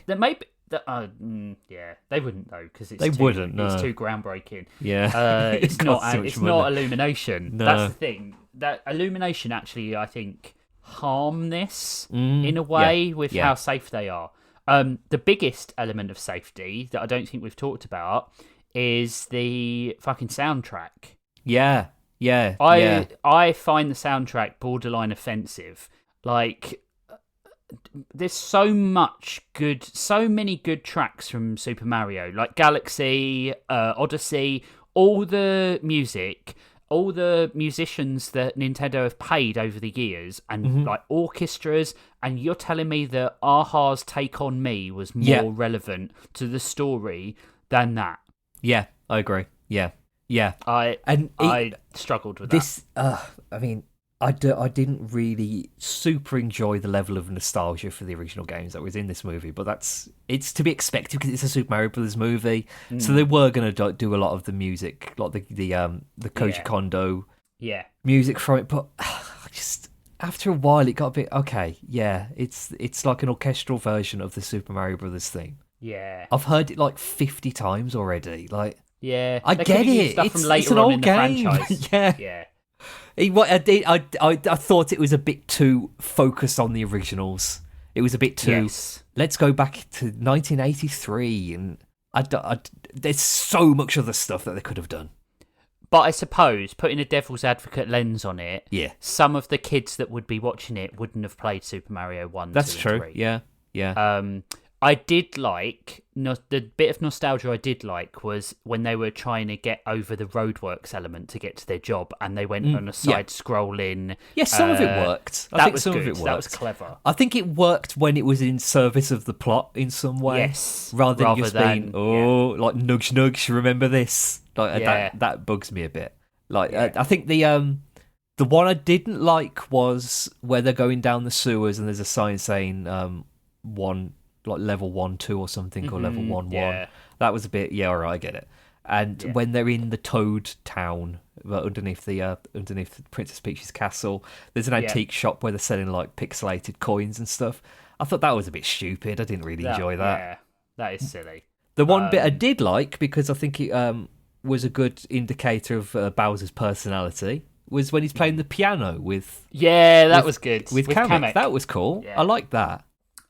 They wouldn't though because it's too groundbreaking. Yeah, it's not Illumination. No. That's the thing. That Illumination actually, I think, harm this in a way with how safe they are. The biggest element of safety that I don't think we've talked about is the fucking soundtrack. Yeah. I find the soundtrack borderline offensive. Like, there's so many good tracks from Super Mario, like Galaxy, Odyssey, all the music, all the musicians that Nintendo have paid over the years, and like orchestras, and you're telling me that Aha's Take On Me was more relevant to the story than that? Yeah, I agree. Yeah. I struggled with this. I didn't really super enjoy the level of nostalgia for the original games that was in this movie, but it's to be expected because it's a Super Mario Brothers movie. So they were going to do a lot of the music, like the Koji Kondo music from it. But just after a while, it got a bit it's like an orchestral version of the Super Mario Brothers theme. Yeah, I've heard it like 50 times already. Like, I get it. It's an old game. Yeah. I thought it was a bit too focused on the originals. It was a bit too. Let's go back to 1983, and there's so much other stuff that they could have done. But I suppose putting a devil's advocate lens on it, some of the kids that would be watching it wouldn't have played Super Mario 1. That's 2, true. and 3. Yeah. I did like the bit of nostalgia I did like was when they were trying to get over the roadworks element to get to their job, and they went on a side-scrolling. Yeah, some of it worked. I think some of it worked. That was clever. I think it worked when it was in service of the plot in some way. Yes, rather than just being like nudge nudge. Remember this? Like that bugs me a bit. Like I think the one I didn't like was where they're going down the sewers and there's a sign saying one. Like level 1, 2 or something, or level 1, 1. That was a bit, alright, I get it. And when they're in the Toad Town, underneath Princess Peach's castle, there's an antique shop where they're selling like pixelated coins and stuff. I thought that was a bit stupid. I didn't really enjoy that. Yeah, that is silly. The one bit I did like, because I think it was a good indicator of Bowser's personality, was when he's playing the piano with... Yeah, that was good. With Kamek. That was cool. Yeah. I liked that.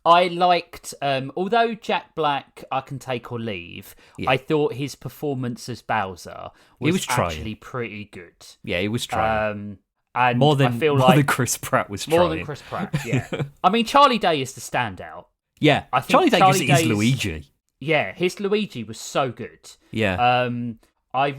I liked, although Jack Black I can take or leave, I thought his performance as Bowser was actually pretty good. Yeah, he was trying. And more than Chris Pratt was trying. More than Chris Pratt, yeah. I mean, Charlie Day is the standout. Yeah, I think Charlie Day is Luigi. Yeah, his Luigi was so good. Yeah. I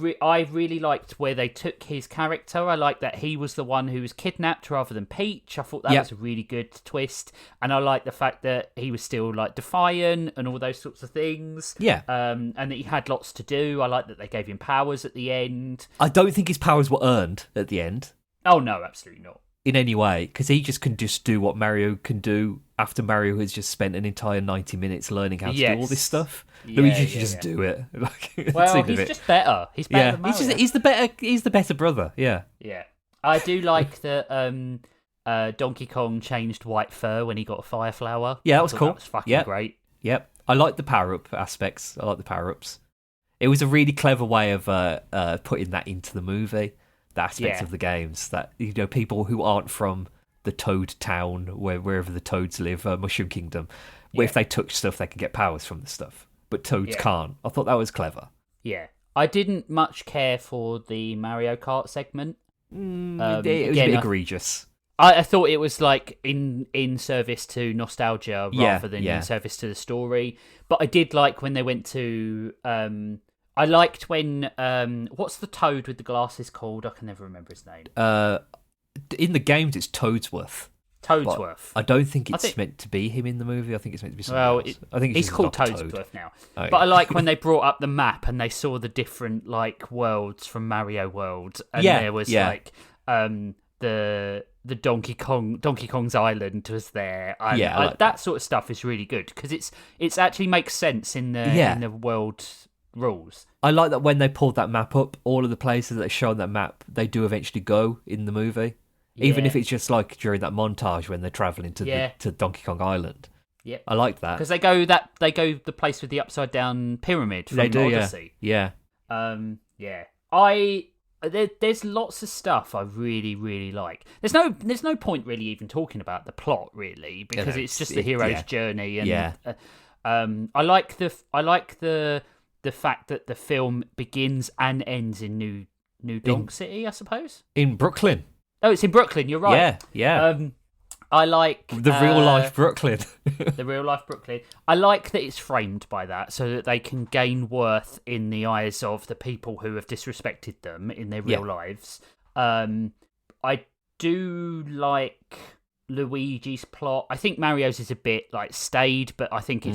really liked where they took his character. I liked that he was the one who was kidnapped rather than Peach. I thought that was a really good twist, and I liked the fact that he was still like defiant and all those sorts of things. Yeah. And that he had lots to do. I liked that they gave him powers at the end. I don't think his powers were earned at the end. Oh no, absolutely not. In any way, because he just can just do what Mario can do after Mario has just spent an entire 90 minutes learning how to do all this stuff. Luigi can just do it. Well, he's just better. He's better than Mario. He's the better brother, yeah. Yeah. I do like that Donkey Kong changed white fur when he got a fire flower. Yeah, that was cool. That was fucking great. Yep. I like the power-up aspects. I like the power-ups. It was a really clever way of putting that into the movie. The aspects of the games that people who aren't from the Toad Town, wherever the Toads live, Mushroom Kingdom, where if they touch stuff, they can get powers from the stuff, but Toads can't. I thought that was clever. Yeah, I didn't much care for the Mario Kart segment. It was a bit egregious. I thought it was like in service to nostalgia rather than in service to the story. But I did like when they went to. I liked when what's the toad with the glasses called? I can never remember his name. In the games, it's Toadsworth. Toadsworth. I don't think it's meant to be him in the movie. I think it's meant to be someone else. I think he's called Toadsworth now. But I like when they brought up the map and they saw the different like worlds from Mario World, and there was like the Donkey Kong's island was there. That sort of stuff is really good because it's actually makes sense in the world rules. I like that when they pulled that map up, all of the places that are shown on that map, they do eventually go in the movie. Yeah. Even if it's just like during that montage when they're travelling to Donkey Kong Island. Yeah, I like that. Because they go the place with the upside down pyramid from Odyssey. Yeah. There's lots of stuff I really, really like. There's no point really even talking about the plot really because it's just the hero's journey and I like the fact that the film begins and ends in New Donk City, I suppose. In Brooklyn. Oh, it's in Brooklyn. You're right. Yeah. I like the real life Brooklyn. The real life Brooklyn. I like that it's framed by that, so that they can gain worth in the eyes of the people who have disrespected them in their real lives. I do like Luigi's plot. I think Mario's is a bit like staid, but I think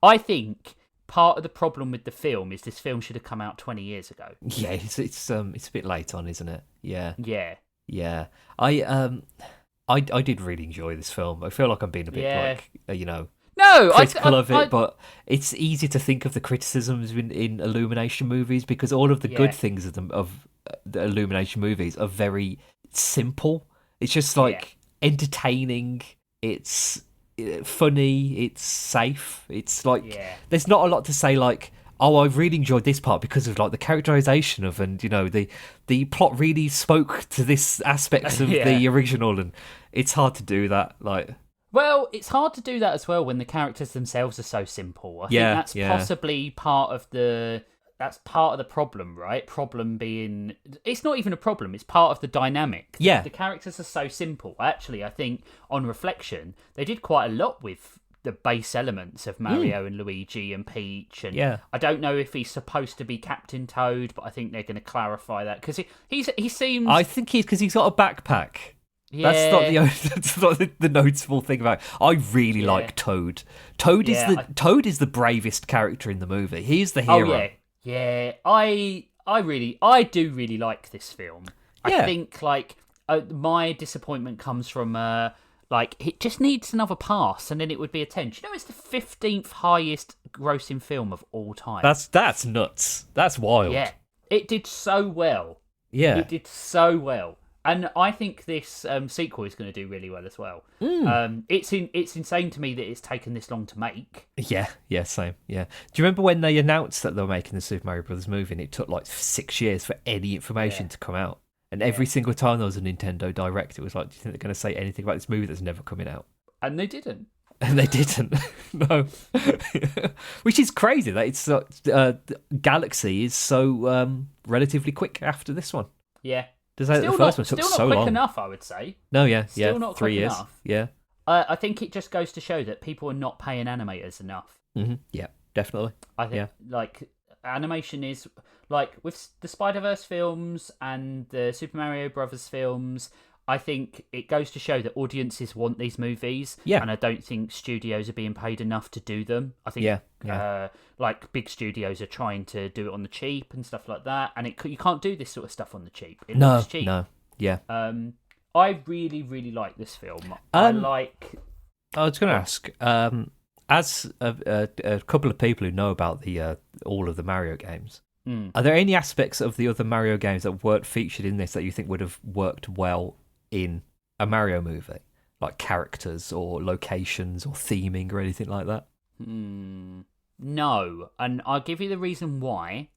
I think part of the problem with the film is this film should have come out 20 years ago. Yeah, it's a bit late on, isn't it? Yeah. Yeah. I did really enjoy this film. I feel like I'm being a bit critical of it, but it's easy to think of the criticisms in Illumination movies because all of the good things of the Illumination movies are very simple. It's just like entertaining. It's funny. It's safe. It's like there's not a lot to say like, oh, I really enjoyed this part because of like the characterization of and the plot really spoke to this aspects of the original, and it's hard to do that. Like, well, it's hard to do that as well when the characters themselves are so simple. I think that's possibly part of the problem, right? Problem being it's not even a problem; it's part of the dynamic. Yeah, the characters are so simple. Actually, I think on reflection, they did quite a lot with the base elements of Mario and Luigi and Peach, and I don't know if he's supposed to be Captain Toad, but I think they're going to clarify that because he seems. I think because he's got a backpack. Yeah. That's not the noticeable thing about it. I really like Toad. Toad is the bravest character in the movie. He's the hero. Oh yeah. I do really like this film. I think like my disappointment comes from like it just needs another pass and then it would be a 10. You know, it's the 15th highest grossing film of all time. That's nuts. That's wild. Yeah, it did so well. Yeah, it did so well. And I think this sequel is going to do really well as well. It's insane to me that it's taken this long to make. Yeah, same. Yeah. Do you remember when they announced that they were making the Super Mario Brothers movie and it took like 6 years for any information to come out? And every single time there was a Nintendo Direct, it was like, do you think they're going to say anything about this movie that's never coming out? And they didn't. No. Which is crazy that it's Galaxy is so relatively quick after this one. Yeah. The first one took so long. Still not quick enough, I would say. No, yeah. Still not 3 quick years. enough. Yeah. I think it just goes to show that people are not paying animators enough. Mm-hmm. Yeah. definitely. I think like animation is like with the Spider-Verse films and the Super Mario Brothers films. I think it goes to show that audiences want these movies, and I don't think studios are being paid enough to do them. I think like big studios are trying to do it on the cheap and stuff like that, and you can't do this sort of stuff on the cheap. It looks cheap. I really, really like this film. I was going to ask, as a couple of people who know about the all of the Mario games, are there any aspects of the other Mario games that weren't featured in this that you think would have worked well in a Mario movie? Like characters or locations or theming or anything like that? No, and I'll give you the reason why.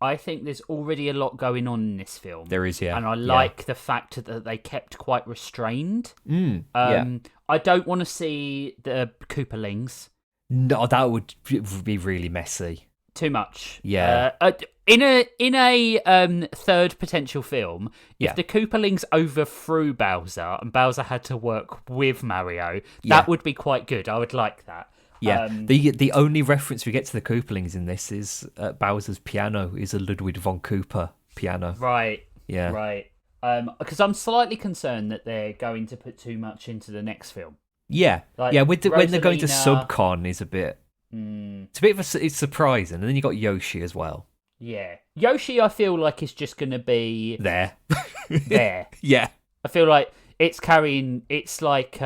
I think there's already a lot going on in this film. There is, yeah. And I like the fact that they kept quite restrained. I don't want to see the Koopalings. No, that would be really messy. Too much. Yeah. In a third potential film, if the Koopalings overthrew Bowser and Bowser had to work with Mario, that would be quite good. I would like that. Yeah, the only reference we get to the Koopalings in this is Bowser's piano is a Ludwig von Cooper piano. Right. Yeah. Right. Because I'm slightly concerned that they're going to put too much into the next film. Yeah. Like, when they're going to Subcon is a bit... It's a bit of it's surprising. And then you got Yoshi as well. Yeah. Yoshi, I feel like, is just going to be... There. Yeah. I feel like it's carrying... It's like,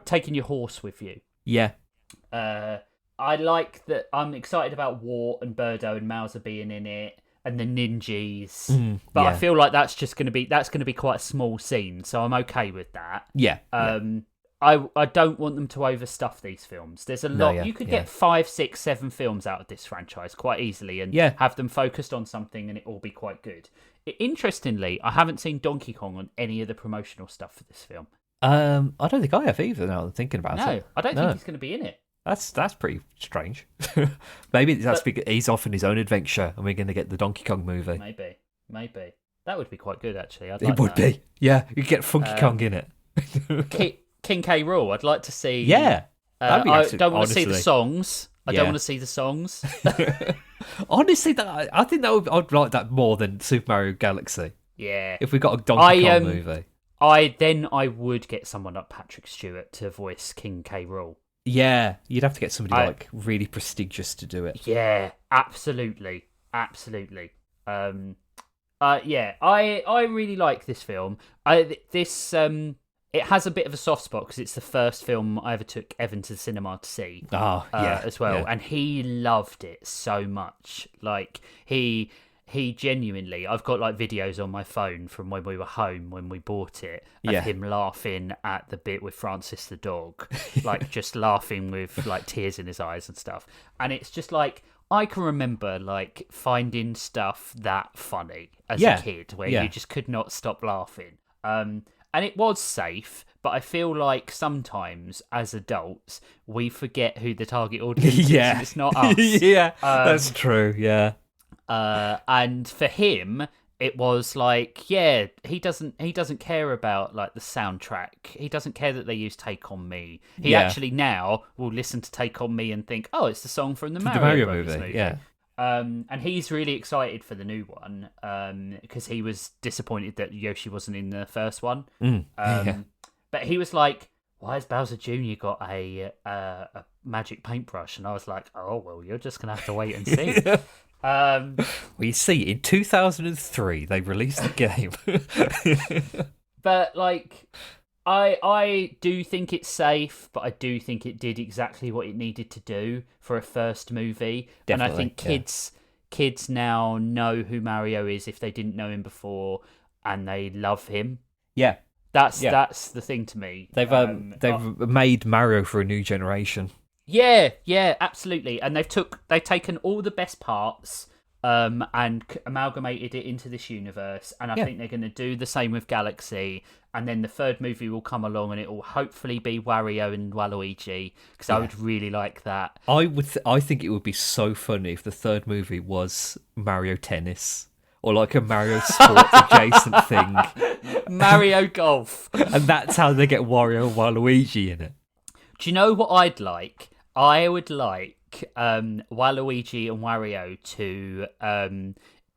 taking your horse with you. Yeah. I like that. I'm excited about Wart and Birdo and Mauser being in it, and the ninjas. But I feel like that's going to be quite a small scene, so I'm okay with that. Yeah. I don't want them to overstuff these films. There's a lot. You could get 5, 6, 7 films out of this franchise quite easily, and have them focused on something, and it all be quite good. Interestingly, I haven't seen Donkey Kong on any of the promotional stuff for this film. I don't think I have either. Now I'm thinking about it. No, I don't think he's going to be in it. That's pretty strange. Maybe that's because he's off on his own adventure, and we're going to get the Donkey Kong movie. Maybe that would be quite good. Actually, it would be. Yeah, you get Funky Kong in it. King K. Rool. I'd like to see. Yeah, I don't want to see the songs. I don't want to see the songs. Honestly, I think I'd like that more than Super Mario Galaxy. Yeah, if we got a Donkey Kong movie. I would get someone like Patrick Stewart to voice King K. Rool. Yeah, you'd have to get somebody like really prestigious to do it. Yeah, absolutely. I really like this film. It has a bit of a soft spot because it's the first film I ever took Evan to the cinema to see. As well, and he loved it so much. Like he genuinely, I've got like videos on my phone from when we were home when we bought it of him laughing at the bit with Francis the dog, like just laughing with like tears in his eyes and stuff. And it's just like, I can remember like finding stuff that funny as a kid where you just could not stop laughing. And it was safe, but I feel like sometimes as adults we forget who the target audience is, and it's not us. That's true. Yeah. And for him, it was like, he doesn't care about like the soundtrack. He doesn't care that they use "Take on Me." He actually now will listen to "Take on Me" and think, "Oh, it's the song from the Mario movie." Yeah. And he's really excited for the new one because he was disappointed that Yoshi wasn't in the first one. But he was like, "Why has Bowser Jr. got a magic paintbrush?" And I was like, "Oh well, you're just gonna have to wait and see." Well, you see, in 2003 they released the game. But like, I do think it's safe, but I do think it did exactly what it needed to do for a first movie. Definitely, and I think kids now know who Mario is if they didn't know him before, and they love him. Yeah, that's the thing to me. They've made Mario for a new generation. Yeah, absolutely. And they've taken all the best parts and amalgamated it into this universe. And I think they're going to do the same with Galaxy. And then the third movie will come along, and it will hopefully be Wario and Waluigi, because I would really like that. I think it would be so funny if the third movie was Mario Tennis. Or like a Mario Sports adjacent thing. Mario Golf. And that's how they get Wario and Waluigi in it. Do you know what I'd like? I would like Waluigi and Wario to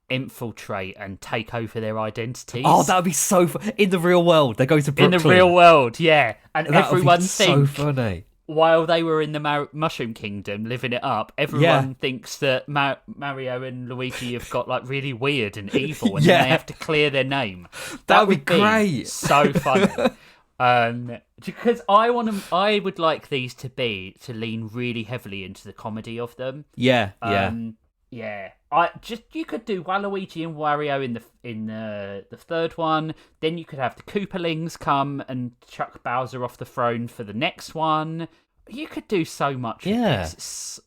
infiltrate and take over their identities. Oh, that would be so fun. In the real world, they go to Brooklyn. In the real world, yeah. And that everyone would be so funny. While they were in the Mushroom Kingdom, living it up, everyone thinks that Mario and Luigi have got like really weird and evil, and then they have to clear their name. That would be great. So funny. Because I would like these to lean really heavily into the comedy of them. Yeah. You could do Waluigi and Wario in the third one. Then you could have the Koopalings come and chuck Bowser off the throne for the next one. You could do so much. Yeah, with this.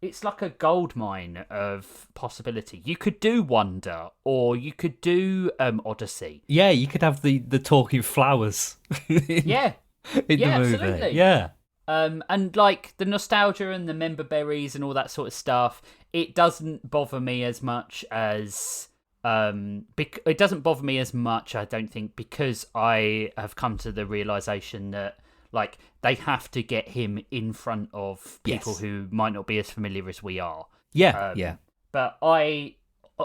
It's like a gold mine of possibility. You could do Wonder, or you could do Odyssey. Yeah, you could have the talking flowers. in the movie. Absolutely. Yeah. And like the nostalgia and the member berries and all that sort of stuff, it doesn't bother me as much as it doesn't bother me as much, I don't think, because I have come to the realization that like they have to get him in front of people who might not be as familiar as we are. Yeah. But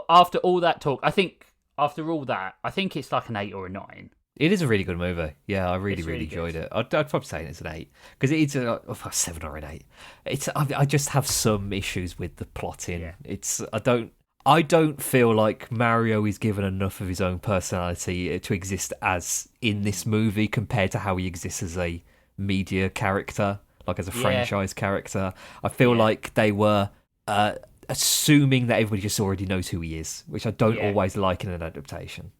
after all that talk, I think it's like an 8 or a 9. It is a really good movie. Yeah, I really enjoyed it. I'd probably say it's an 8 because it's a 7 or an 8. I just have some issues with the plotting. Yeah. I don't feel like Mario is given enough of his own personality to exist as in this movie compared to how he exists as a media character, like as a franchise character. I feel like they were assuming that everybody just already knows who he is, which I don't always like in an adaptation.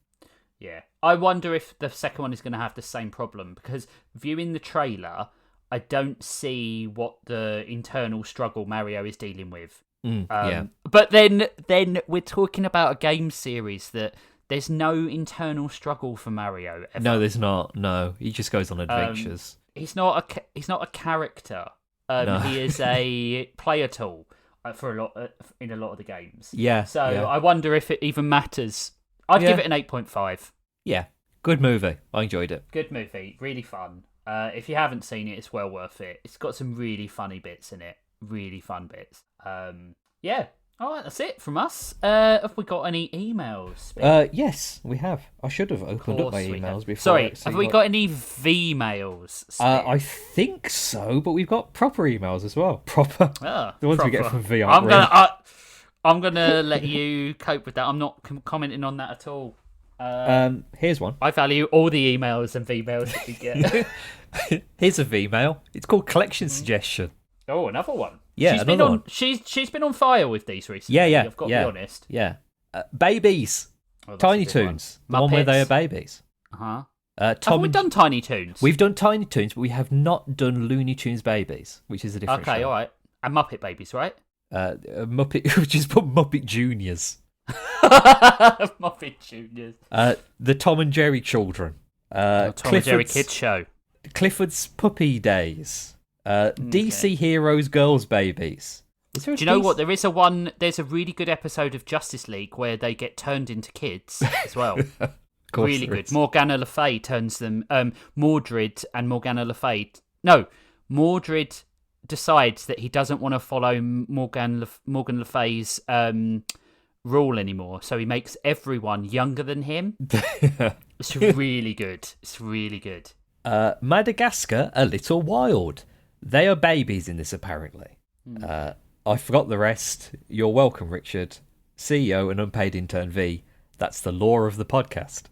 Yeah. I wonder if the second one is going to have the same problem, because viewing the trailer, I don't see what the internal struggle Mario is dealing with. But then we're talking about a game series that there's no internal struggle for Mario ever. No, there's not. No, he just goes on adventures. He's not a character. No. He is a player tool in a lot of the games. Yeah. So I wonder if it even matters. I'd give it an 8.5. Yeah, good movie. I enjoyed it. Good movie, really fun. If you haven't seen it, it's well worth it. It's got some really funny bits in it. Really fun bits. Yeah. All right, that's it from us. Have we got any emails? Yes, we have. I should have opened up my emails before. Sorry, have we got any V-mails? I think so, but we've got proper emails as well. Proper. The ones we get from V. I'm gonna let you cope with that. I'm not commenting on that at all. Here's one. I value all the emails and V-mails that we get. Here's a V-mail. It's called Collection Suggestion. Oh, another one. Yeah, another one. She's been on fire with these recently. Yeah. I've got to be honest. Yeah. Babies. Tiny Toons. The one where they are babies. Uh-huh. Have we done Tiny Toons? We've done Tiny Toons, but we have not done Looney Tunes Babies, which is a different show. All right. And Muppet Babies, right? Muppet, which is called Muppet Juniors. Muppet Juniors. The Tom and Jerry Children. Tom and Jerry Kids Show. Clifford's Puppy Days. DC Heroes Girls Babies. Do you know what? There's a really good episode of Justice League where they get turned into kids as well. Really good. Morgana Le Fay turns them. Mordred and Morgana Le Fay. No, Mordred decides that he doesn't want to follow Morgan Le Fay's rule anymore, so he makes everyone younger than him. It's really good. It's really good. Madagascar, A Little Wild. They are babies in this, apparently. I forgot the rest. You're welcome, Richard. CEO and unpaid intern V. That's the lore of the podcast.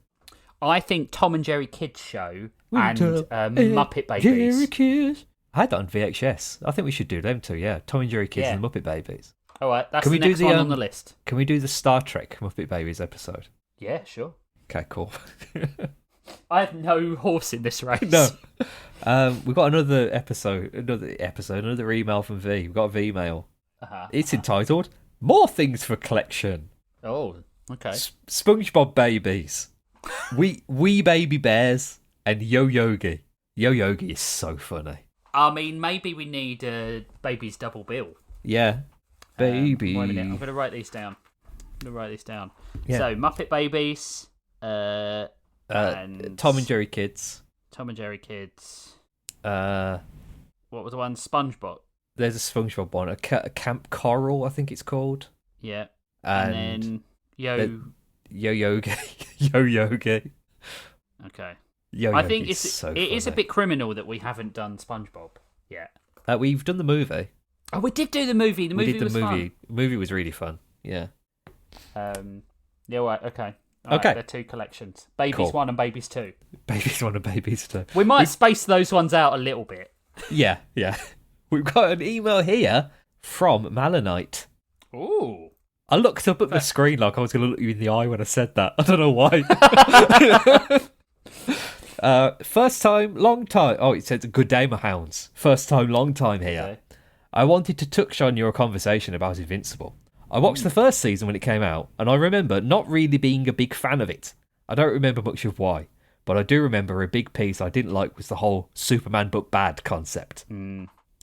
I think Tom and Jerry Kids Show and Muppet Babies. Jerry Kids. I had that on VHS. I think we should do them too, yeah. Tom and Jerry Kids and the Muppet Babies. All right, that's the next one on the list. Can we do the Star Trek Muppet Babies episode? Yeah, sure. Okay, cool. I have no horse in this race. No. We've got another email from V. We've got a V email. It's entitled More Things for Collection. Oh, okay. SpongeBob Babies. Wee Baby Bears and Yo Yogi. Yo Yogi is so funny. I mean, maybe we need a Baby's double bill. Yeah. Baby. Wait a minute, I'm going to write these down. Yeah. So, Muppet Babies, and Tom and Jerry Kids. What was the one? SpongeBob. There's a SpongeBob one, a Camp Coral, I think it's called. Yeah. And then Yo-Yogi. Yo-Yogi. Okay. Yo-Yogi I think it funny. is a bit criminal that we haven't done SpongeBob yet. We've done the movie. Oh, we did do the movie. The movie was fun. The movie was really fun. Yeah. Yeah, right, okay. All okay. Right, they're 2 collections. Babies 1 and Babies 2. Babies 1 and Babies 2. We might space those ones out a little bit. Yeah. We've got an email here from Malanite. Ooh. I looked up at the screen like I was going to look you in the eye when I said that. I don't know why. First time, long time. Oh, it says, good day, my hounds. First time, long time here. Okay. I wanted to touch on your conversation about Invincible. I watched the first season when it came out, and I remember not really being a big fan of it. I don't remember much of why, but I do remember a big piece I didn't like was the whole Superman but bad concept.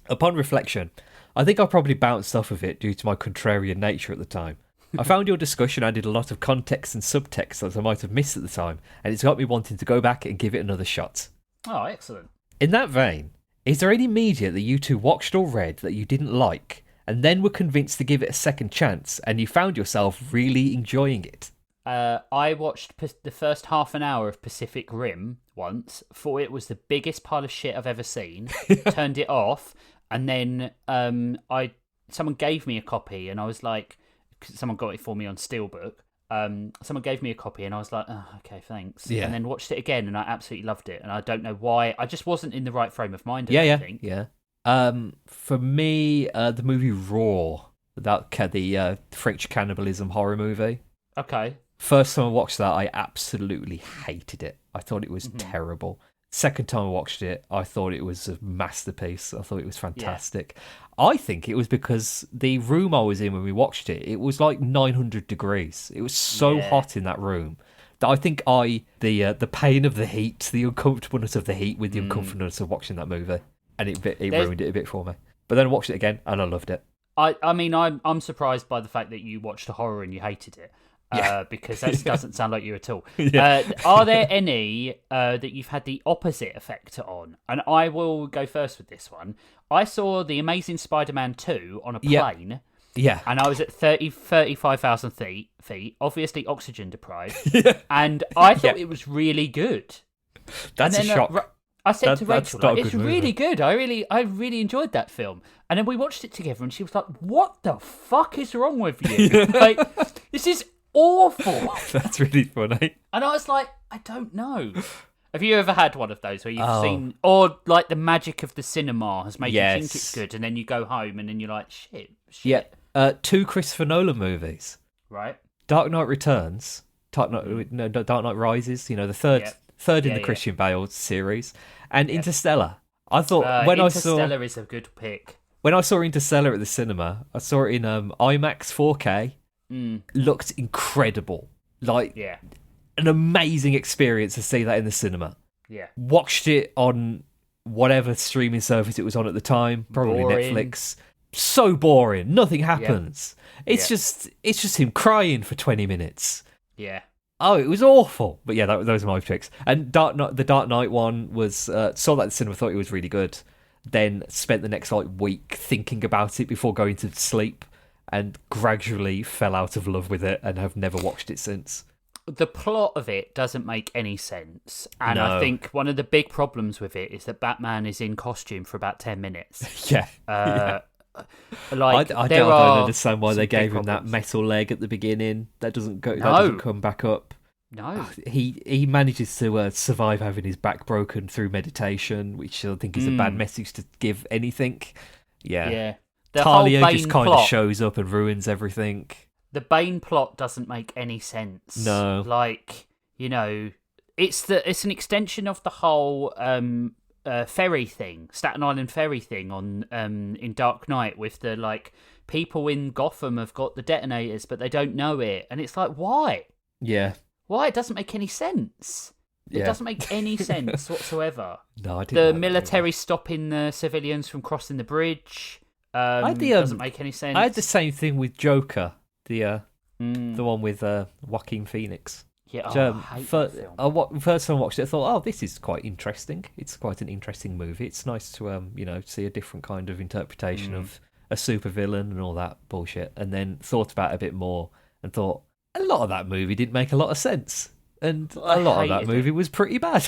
Upon reflection, I think I probably bounced off of it due to my contrarian nature at the time. I found your discussion added a lot of context and subtext that I might have missed at the time, and it's got me wanting to go back and give it another shot. Oh, excellent. In that vein, is there any media that you two watched or read that you didn't like, and then were convinced to give it a second chance, and you found yourself really enjoying it? I watched the first half an hour of Pacific Rim once, thought it was the biggest pile of shit I've ever seen, turned it off, and then someone gave me a copy, and I was like, someone got it for me on Steelbook. Someone gave me a copy, and I was like, oh, okay, thanks. Yeah. And then watched it again, and I absolutely loved it, and I don't know why. I just wasn't in the right frame of mind. Yeah. For me, the movie Raw, the French cannibalism horror movie. Okay. First time I watched that, I absolutely hated it. I thought it was terrible. Second time I watched it, I thought it was a masterpiece. I thought it was fantastic. Yeah. I think it was because the room I was in when we watched it, it was like 900 degrees. It was so hot in that room that I think the pain of the heat, the uncomfortableness of the heat with the uncomfortableness of watching that movie, and it ruined it a bit for me. But then I watched it again, and I loved it. I mean, I'm surprised by the fact that you watched a horror and you hated it. Because that doesn't sound like you at all. Are there any that you've had the opposite effect on? And I will go first with this one. I saw The Amazing Spider-Man 2 on a plane. Yeah. And I was at 35,000 feet, obviously oxygen deprived. And I thought it was really good. That's a shock. I said to Rachel, it's really good. I really enjoyed that film. And then we watched it together, and she was like, what the fuck is wrong with you? Like, this is awful. That's really funny. And I was like, I don't know. Have you ever had one of those where you've seen, or like the magic of the cinema has made you think it's good, and then you go home and then you're like, shit. Yeah. 2 Christopher Nolan movies. Right. Dark Knight Returns. Dark Knight Rises. The third in the Christian Bale series, and Interstellar. I thought Interstellar is a good pick. When I saw Interstellar at the cinema, I saw it in IMAX 4K. Looked incredible. An amazing experience to see that in the cinema. Yeah. Watched it on whatever streaming service it was on at the time, probably boring. Netflix. So boring. Nothing happens. Yeah. It's just him crying for 20 minutes. Yeah. Oh, it was awful. But yeah, those are my picks. And the Dark Knight one was saw that at the cinema, thought it was really good. Then spent the next week thinking about it before going to sleep, and gradually fell out of love with it and have never watched it since. The plot of it doesn't make any sense. And I think one of the big problems with it is that Batman is in costume for about 10 minutes. Yeah. I don't understand why they gave him that metal leg at the beginning. That doesn't come back up. No. He manages to survive having his back broken through meditation, which I think is a bad message to give anything. Yeah. Yeah. Talia just kind of shows up and ruins everything. The Bane plot doesn't make any sense. No. It's an extension of the whole ferry thing, Staten Island ferry thing on in Dark Knight, with the people in Gotham have got the detonators but they don't know it, and it's like, why? Yeah. Why? It doesn't make any sense. It doesn't make any sense whatsoever. No, I didn't. The military stopping the civilians from crossing the bridge doesn't make any sense. I had the same thing with Joker, the one with Joaquin Phoenix. Yeah, I hate that film. First time I watched it, I thought, oh, this is quite interesting. It's quite an interesting movie. It's nice to, see a different kind of interpretation of a supervillain and all that bullshit. And then thought about it a bit more and thought, a lot of that movie didn't make a lot of sense. And a lot of that movie was pretty bad.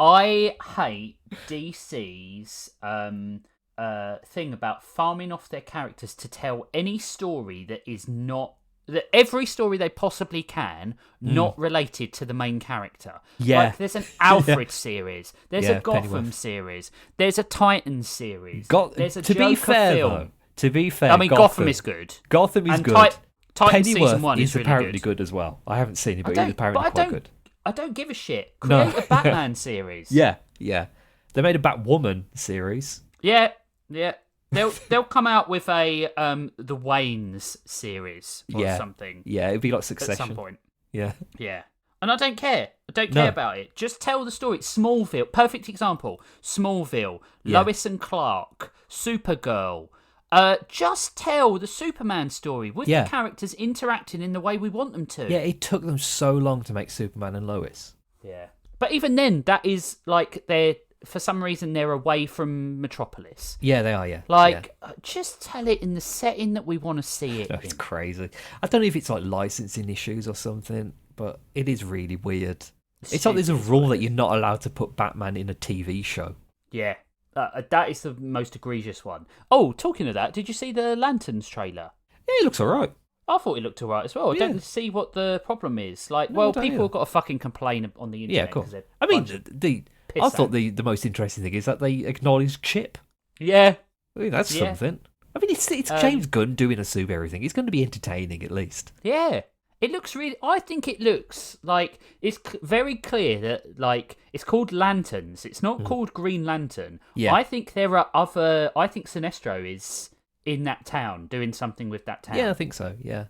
I hate DC's thing about farming off their characters to tell any story that is not... that every story they possibly can, not related to the main character. Yeah. Like, there's an Alfred series. There's a Gotham Pennyworth series. There's a Titans series. There's a Joker film. To be fair, I mean, Gotham is good. Gotham is good. Titans Pennyworth season 1 is really apparently good as well. I haven't seen it, but he's apparently quite good. I don't give a shit. Create a Batman series. Yeah. They made a Batwoman series. Yeah. They'll come out with a the Waynes series or something. Yeah, it'd be like Succession at some point. Yeah. And I don't care. I don't care about it. Just tell the story. Smallville, perfect example. Smallville, Lois and Clark, Supergirl. Just tell the Superman story with the characters interacting in the way we want them to. Yeah, it took them so long to make Superman and Lois. Yeah. But even then, that is like for some reason, they're away from Metropolis. Yeah, they are, yeah. Just tell it in the setting that we want to see it in. It's crazy. I don't know if it's like licensing issues or something, but it is really weird. It's like there's a rule that you're not allowed to put Batman in a TV show. Yeah. That is the most egregious one. Oh, talking of that, did you see the Lanterns trailer? Yeah, it looks alright. I thought it looked alright as well. I don't see what the problem is. People have got to fucking complain on the internet. Yeah, of course. I mean, I thought the most interesting thing is that they acknowledged Chip. Yeah. I mean, that's something. I mean, it's James Gunn doing a super thing. It's going to be entertaining at least. Yeah. It looks really... I think it looks like... It's very clear that, it's called Lanterns. It's not called Green Lantern. Yeah. I think there are other... I think Sinestro is in that town, doing something with that town. Yeah, I think so. Yeah.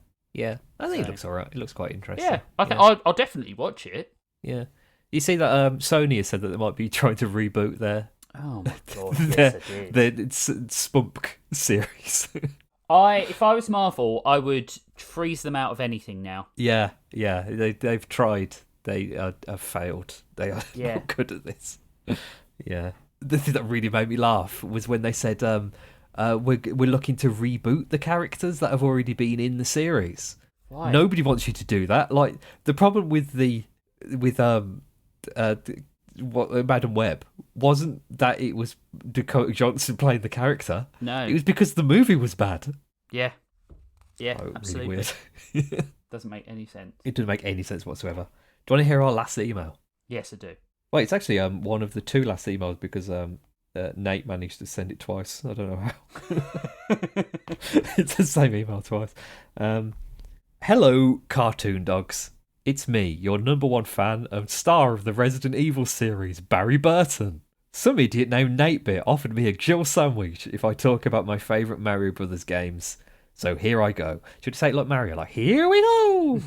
I think it looks alright. It looks quite interesting. Yeah. I'll definitely watch it. Yeah. You see that Sony has said that they might be trying to reboot their... Oh, my God. Yes, I did. Their Spunk series. If I was Marvel, I would freeze them out of anything now. Yeah, they've tried. They have failed. They are not good at this. Yeah, the thing that really made me laugh was when they said, "We're looking to reboot the characters that have already been in the series." Why? Nobody wants you to do that. Like the problem with Madam Web wasn't that it was Dakota Johnson playing the character. No, it was because the movie was bad. Yeah, absolutely. Really weird. Doesn't make any sense. It doesn't make any sense whatsoever. Do you want to hear our last email? Yes, I do. Well, it's actually one of the two last emails because Nate managed to send it twice. I don't know how. It's the same email twice. Hello, cartoon dogs. It's me, your number one fan and star of the Resident Evil series, Barry Burton. Some idiot named Natebit offered me a Jill sandwich if I talk about my favourite Mario Brothers games. So here I go. Should I say it like Mario? Like, here we go!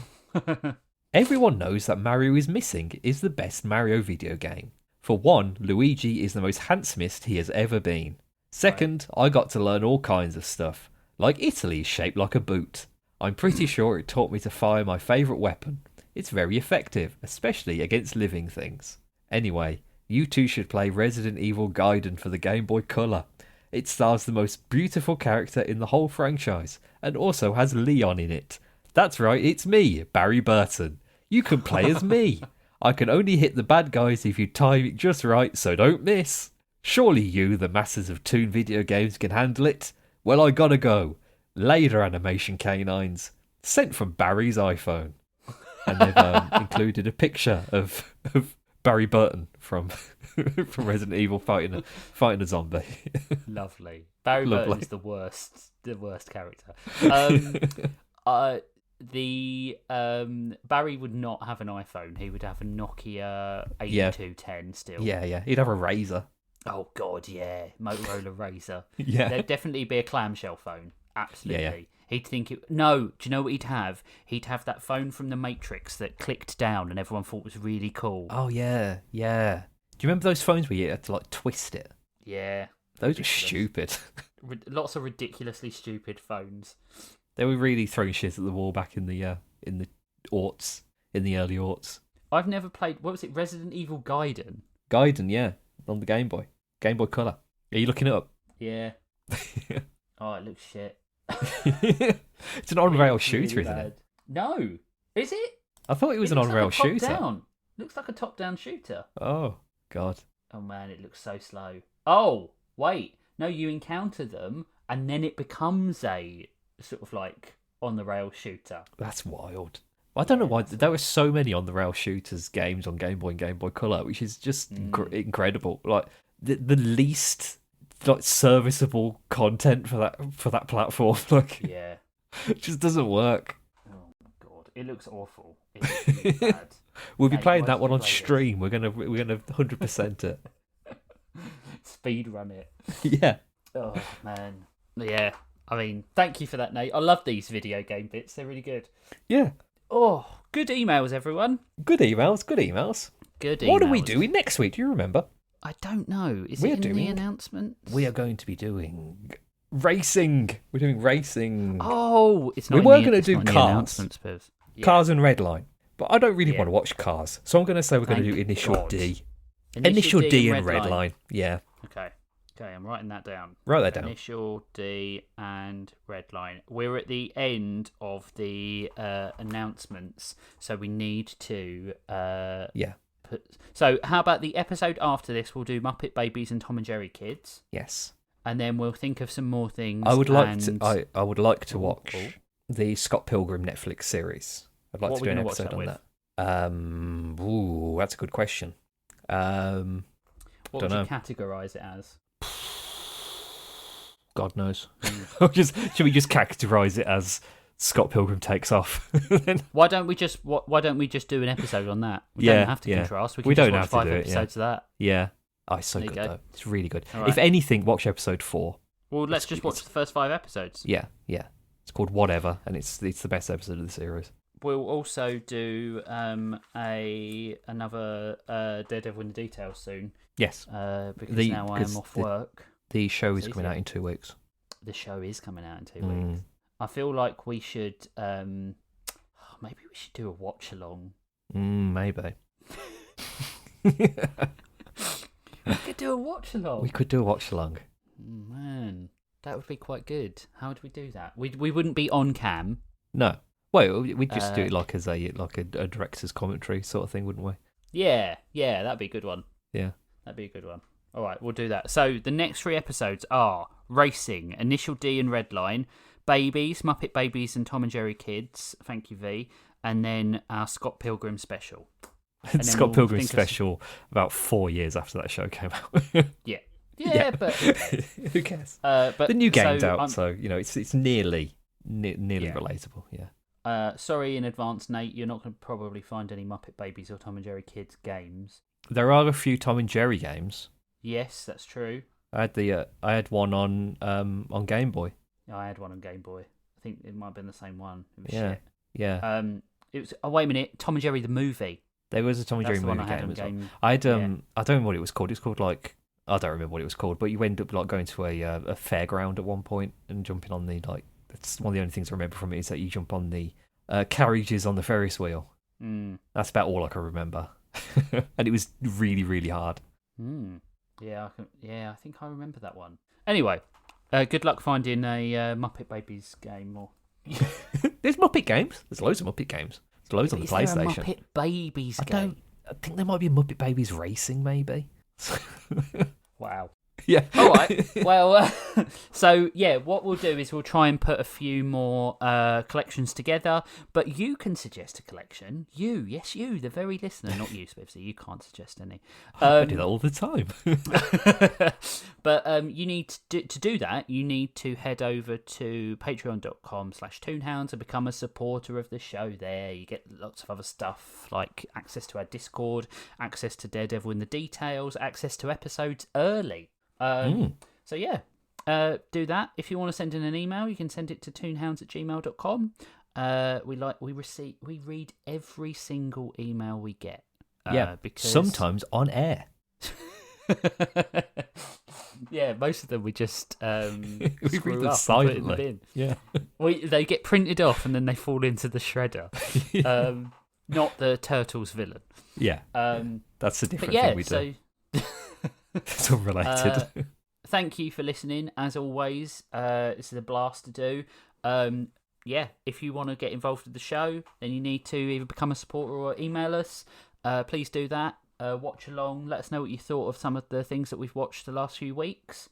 Everyone knows that Mario is Missing is the best Mario video game. For one, Luigi is the most handsomest he has ever been. Second, I got to learn all kinds of stuff. Like Italy is shaped like a boot. I'm pretty sure it taught me to fire my favourite weapon. It's very effective, especially against living things. Anyway, you two should play Resident Evil Gaiden for the Game Boy Color. It stars the most beautiful character in the whole franchise, and also has Leon in it. That's right, it's me, Barry Burton. You can play as me. I can only hit the bad guys if you time it just right, so don't miss. Surely you, the masses of Toon video games, can handle it? Well, I gotta go. Later, animation canines. Sent from Barry's iPhone. And they've included a picture of Barry Burton from Resident Evil fighting a zombie. Lovely. Barry Burton is the worst character. Barry would not have an iPhone. He would have a Nokia 8210 still. Yeah. He'd have a Razor. Oh God, yeah, Motorola Razor. Yeah, there'd definitely be a clamshell phone. Absolutely. Yeah. He'd think it. No, do you know what he'd have? He'd have that phone from the Matrix that clicked down and everyone thought was really cool. Oh yeah. Do you remember those phones where you had to like twist it? Yeah. Those were stupid. Lots of ridiculously stupid phones. They were really throwing shit at the wall back in the aughts in the early aughts. I've never played. What was it? Resident Evil Gaiden. Gaiden, yeah, on the Game Boy Color. Are you looking it up? Yeah. Oh, it looks shit. It's an on-rail shooter, really isn't it? No, is it? I thought it was an on-rail shooter. Down. Looks like a top-down shooter. Oh God. Oh man, it looks so slow. Oh wait, no, you encounter them and then it becomes a sort of like on-the-rail shooter. That's wild. I don't know why there were so many on-the-rail shooters games on Game Boy and Game Boy Color, which is just incredible. Like the least like serviceable content for that platform. Like, yeah, it just doesn't work. Oh my God, it looks awful. It looks really bad. We'll be playing that one on stream. We're gonna 100% it. Speed run it. Yeah. Oh man. Yeah. I mean, thank you for that, Nate. I love these video game bits. They're really good. Yeah. Oh, good emails, everyone. Good emails. What are we doing next week? Do you remember? I don't know. Is it in the announcements? We are going to be doing racing. We're doing racing. Oh, it's not. We were going to do cars. Cars and Redline. But I don't really want to watch Cars. So I'm going to say we're going to do Initial D. Initial D and Redline. Yeah. Okay, I'm writing that down. Write that down. Initial D and Redline. We're at the end of the announcements, so we need to... So how about the episode after this? We'll do Muppet Babies and Tom and Jerry Kids. Yes. And then we'll think of some more things. I would like to watch the Scott Pilgrim Netflix series. I'd like to do an episode on that. That's a good question. What would you categorise it as? God knows. Should we just categorise it as Scott Pilgrim Takes Off? Why don't we just do an episode on that? We don't have to contrast. We can just watch 5 episodes of that. Yeah. Oh, it's so good though. It's really good. Right. If anything, watch episode 4. Well, let's just watch the first 5 episodes. Yeah. It's called Whatever, and it's the best episode of the series. We'll also do another Daredevil in the Details soon. Yes. Because now I am off work. The show is coming out in 2 weeks. The show is coming out in 2 weeks. I feel like we should... maybe we should do a watch-along. Maybe. We could do a watch-along. Man, that would be quite good. How would we do that? We wouldn't be on cam. No. Well, we'd just do it like a director's commentary sort of thing, wouldn't we? Yeah, that'd be a good one. Yeah. That'd be a good one. All right, we'll do that. So the next 3 episodes are Racing, Initial D and Redline, Babies, Muppet Babies and Tom and Jerry Kids, thank you V, and then our Scott Pilgrim special. Scott Pilgrim special about 4 years after that show came out. Yeah, but who cares? But the new game's out, so it's nearly relatable. Yeah. Sorry in advance, Nate. You're not going to probably find any Muppet Babies or Tom and Jerry Kids games. There are a few Tom and Jerry games. Yes, that's true. I had one on Game Boy. Yeah, I had one on Game Boy. I think it might have been the same one. It was shit. Yeah. It was. Oh, wait a minute. Tom and Jerry the movie. There was a Tom and Jerry movie game as well. I don't remember what it was called. It's called like. I don't remember what it was called, but you end up like going to a fairground at one point and jumping on the like. That's one of the only things I remember from it is that you jump on the carriages on the Ferris wheel. That's about all I can remember, and it was really, really hard. Yeah, I think I remember that one. Anyway, good luck finding a Muppet Babies game. Or there's Muppet games. There's loads of Muppet games. There's loads on the PlayStation. Muppet Babies game. I think there might be a Muppet Babies Racing, maybe. Wow. Yeah. All right. Well, so yeah, what we'll do is we'll try and put a few more collections together. But you can suggest a collection. You, the very listener, not you, Spivsy. You can't suggest any. I do that all the time. But you need to do that. You need to head over to patreon.com/toonhounds and become a supporter of the show. There, you get lots of other stuff like access to our Discord, access to Daredevil in the Details, access to episodes early. So yeah, do that. If you want to send in an email, you can send it to toonhounds@gmail.com. We read every single email we get. Because sometimes on air. Yeah, most of them we just we read them silently. Yeah, they get printed off and then they fall into the shredder. not the Turtles villain. Yeah, that's a different thing we do. It's all related. Thank you for listening. As always, this is a blast to do. If you want to get involved with the show, then you need to either become a supporter or email us. Please do that. Watch along. Let us know what you thought of some of the things that we've watched the last few weeks.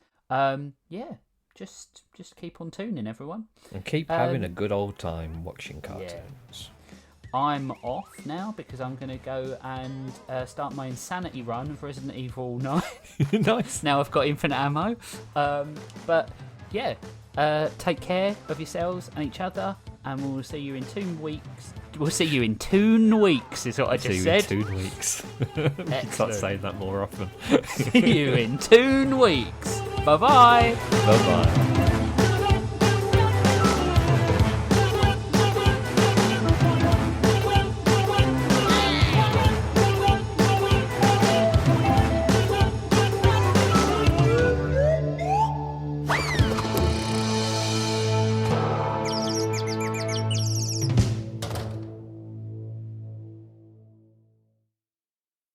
Just keep on tuning, everyone. And keep having a good old time watching cartoons. Yeah. I'm off now because I'm going to go and start my insanity run of Resident Evil 9. Nice. Now I've got infinite ammo. Take care of yourselves and each other, and we'll see you in 2 weeks. We'll see you in 2 weeks, is what I just said. See you in 2 weeks. Start saying that more often. See you in 2 weeks. Bye-bye. Bye-bye.